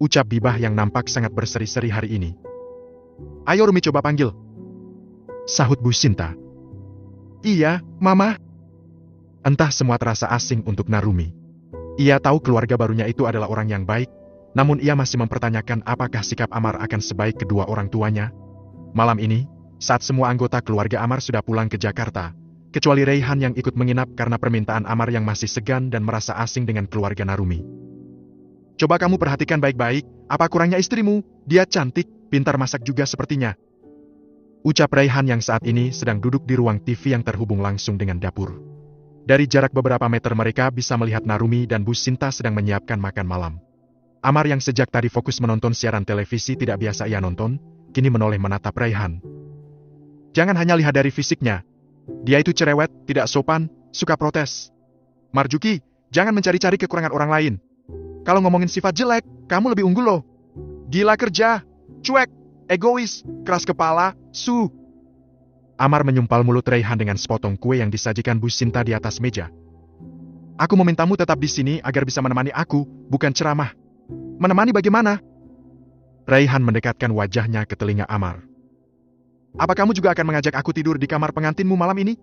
Ucap Bibah yang nampak sangat berseri-seri hari ini. Ayo Rumi coba panggil. Sahut Bu Sinta. Iya, mama. Entah semua terasa asing untuk Narumi. Ia tahu keluarga barunya itu adalah orang yang baik, namun ia masih mempertanyakan apakah sikap Amar akan sebaik kedua orang tuanya. Malam ini, saat semua anggota keluarga Amar sudah pulang ke Jakarta, kecuali Reihan yang ikut menginap karena permintaan Amar yang masih segan dan merasa asing dengan keluarga Narumi. Coba kamu perhatikan baik-baik, apa kurangnya istrimu? Dia cantik, pintar masak juga sepertinya. Ucap Reihan yang saat ini sedang duduk di ruang TV yang terhubung langsung dengan dapur. Dari jarak beberapa meter mereka bisa melihat Narumi dan Bu Sinta sedang menyiapkan makan malam. Amar yang sejak tadi fokus menonton siaran televisi tidak biasa ia nonton, kini menoleh menatap Reihan. Jangan hanya lihat dari fisiknya. Dia itu cerewet, tidak sopan, suka protes. Marjuki, jangan mencari-cari kekurangan orang lain. Kalau ngomongin sifat jelek, kamu lebih unggul loh. Gila kerja, cuek, egois, keras kepala, Amar menyumpal mulut Reihan dengan sepotong kue yang disajikan Bu Sinta di atas meja. Aku memintamu tetap di sini agar bisa menemani aku, bukan ceramah. Menemani bagaimana? Reihan mendekatkan wajahnya ke telinga Amar. Apa kamu juga akan mengajak aku tidur di kamar pengantinmu malam ini?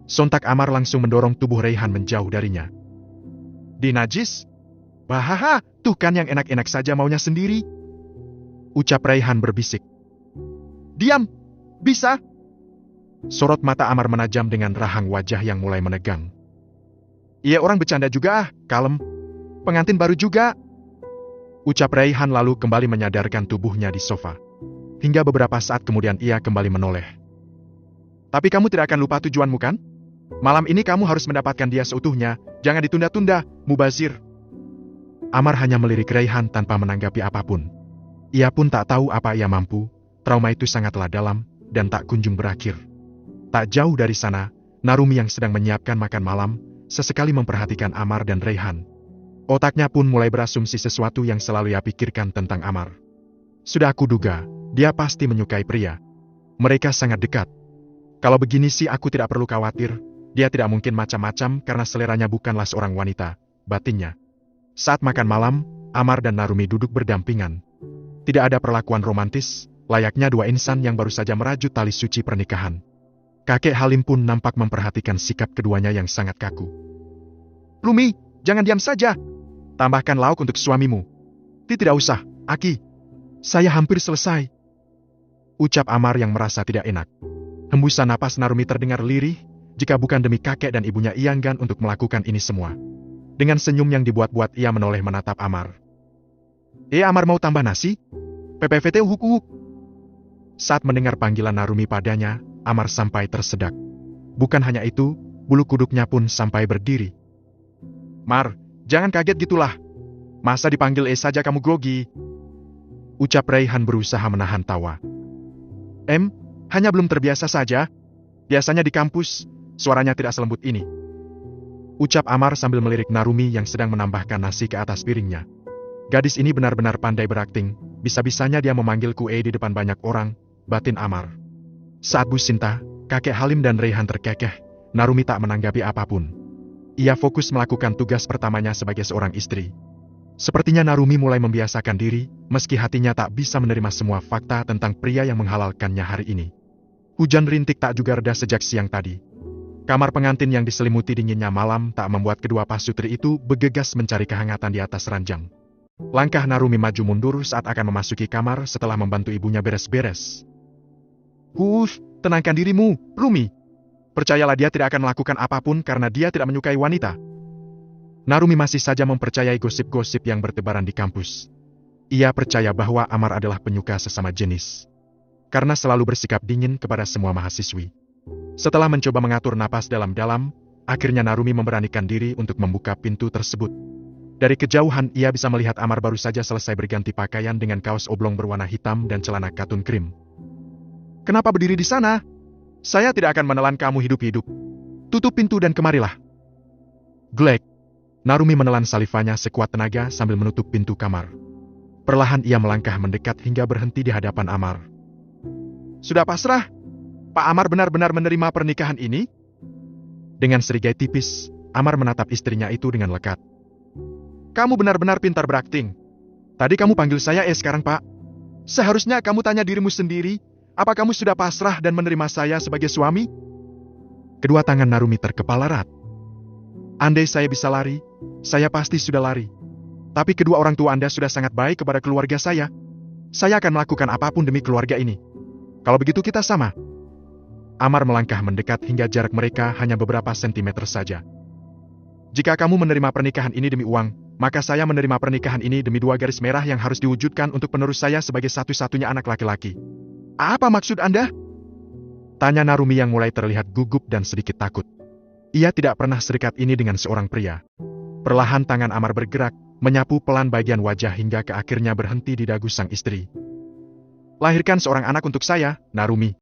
Sontak Amar langsung mendorong tubuh Reihan menjauh darinya. Di najis? Bahaha, tuh kan yang enak-enak saja maunya sendiri. Ucap Reihan berbisik. Diam! Bisa? Sorot mata Amar menajam dengan rahang wajah yang mulai menegang. Iya orang bercanda juga ah, kalem. Pengantin baru juga. Ucap Raihan lalu kembali menyadarkan tubuhnya di sofa. Hingga beberapa saat kemudian ia kembali menoleh. Tapi kamu tidak akan lupa tujuanmu kan? Malam ini kamu harus mendapatkan dia seutuhnya, jangan ditunda-tunda, mubazir. Amar hanya melirik Raihan tanpa menanggapi apapun. Ia pun tak tahu apa ia mampu, trauma itu sangatlah dalam, dan tak kunjung berakhir. Tak jauh dari sana, Narumi yang sedang menyiapkan makan malam, sesekali memperhatikan Amar dan Raihan. Otaknya pun mulai berasumsi sesuatu yang selalu ia pikirkan tentang Amar. Sudah aku duga, dia pasti menyukai pria. Mereka sangat dekat. Kalau begini sih aku tidak perlu khawatir, dia tidak mungkin macam-macam karena seleranya bukanlah seorang wanita, batinnya. Saat makan malam, Amar dan Narumi duduk berdampingan. Tidak ada perlakuan romantis, layaknya dua insan yang baru saja merajut tali suci pernikahan. Kakek Halim pun nampak memperhatikan sikap keduanya yang sangat kaku. Rumi, jangan diam saja. Tambahkan lauk untuk suamimu. Tidak usah, Aki. Saya hampir selesai. Ucap Amar yang merasa tidak enak. Hembusan napas Narumi terdengar lirih, jika bukan demi kakek dan ibunya ia enggan untuk melakukan ini semua. Dengan senyum yang dibuat-buat ia menoleh menatap Amar. Amar mau tambah nasi? PPVT huk-huk. Saat mendengar panggilan Narumi padanya, Amar sampai tersedak. Bukan hanya itu, bulu kuduknya pun sampai berdiri. Mar, jangan kaget gitulah. Masa dipanggil saja kamu grogi? Ucap Raihan berusaha menahan tawa. Hanya belum terbiasa saja. Biasanya di kampus, suaranya tidak selembut ini. Ucap Amar sambil melirik Narumi yang sedang menambahkan nasi ke atas piringnya. Gadis ini benar-benar pandai berakting, bisa-bisanya dia memanggilku di depan banyak orang, batin Amar. Saat Bu Sinta, kakek Halim dan Raihan terkekeh, Narumi tak menanggapi apapun. Ia fokus melakukan tugas pertamanya sebagai seorang istri. Sepertinya Narumi mulai membiasakan diri, meski hatinya tak bisa menerima semua fakta tentang pria yang menghalalkannya hari ini. Hujan rintik tak juga reda sejak siang tadi. Kamar pengantin yang diselimuti dinginnya malam tak membuat kedua pasutri itu bergegas mencari kehangatan di atas ranjang. Langkah Narumi maju mundur saat akan memasuki kamar setelah membantu ibunya beres-beres. Tenangkan dirimu, Rumi. Percayalah dia tidak akan melakukan apapun karena dia tidak menyukai wanita. Narumi masih saja mempercayai gosip-gosip yang bertebaran di kampus. Ia percaya bahwa Amar adalah penyuka sesama jenis. Karena selalu bersikap dingin kepada semua mahasiswi. Setelah mencoba mengatur napas dalam-dalam, akhirnya Narumi memberanikan diri untuk membuka pintu tersebut. Dari kejauhan ia bisa melihat Amar baru saja selesai berganti pakaian dengan kaos oblong berwarna hitam dan celana katun krim. Kenapa berdiri di sana? Saya tidak akan menelan kamu hidup-hidup. Tutup pintu dan kemarilah. Glek. Narumi menelan salivanya sekuat tenaga sambil menutup pintu kamar. Perlahan ia melangkah mendekat hingga berhenti di hadapan Amar. Sudah pasrah? Pak Amar benar-benar menerima pernikahan ini? Dengan serigai tipis, Amar menatap istrinya itu dengan lekat. Kamu benar-benar pintar berakting. Tadi kamu panggil saya sekarang Pak. Seharusnya kamu tanya dirimu sendiri, apa kamu sudah pasrah dan menerima saya sebagai suami? Kedua tangan Narumi terkepal erat. Andai saya bisa lari, saya pasti sudah lari. Tapi kedua orang tua Anda sudah sangat baik kepada keluarga saya. Saya akan melakukan apapun demi keluarga ini. Kalau begitu kita sama. Amar melangkah mendekat hingga jarak mereka hanya beberapa sentimeter saja. Jika kamu menerima pernikahan ini demi uang, maka saya menerima pernikahan ini demi 2 garis merah yang harus diwujudkan untuk penerus saya sebagai satu-satunya anak laki-laki. Apa maksud Anda? Tanya Narumi yang mulai terlihat gugup dan sedikit takut. Ia tidak pernah serikat ini dengan seorang pria. Perlahan tangan Amar bergerak, menyapu pelan bagian wajah hingga ke akhirnya berhenti di dagu sang istri. Lahirkan seorang anak untuk saya, Narumi.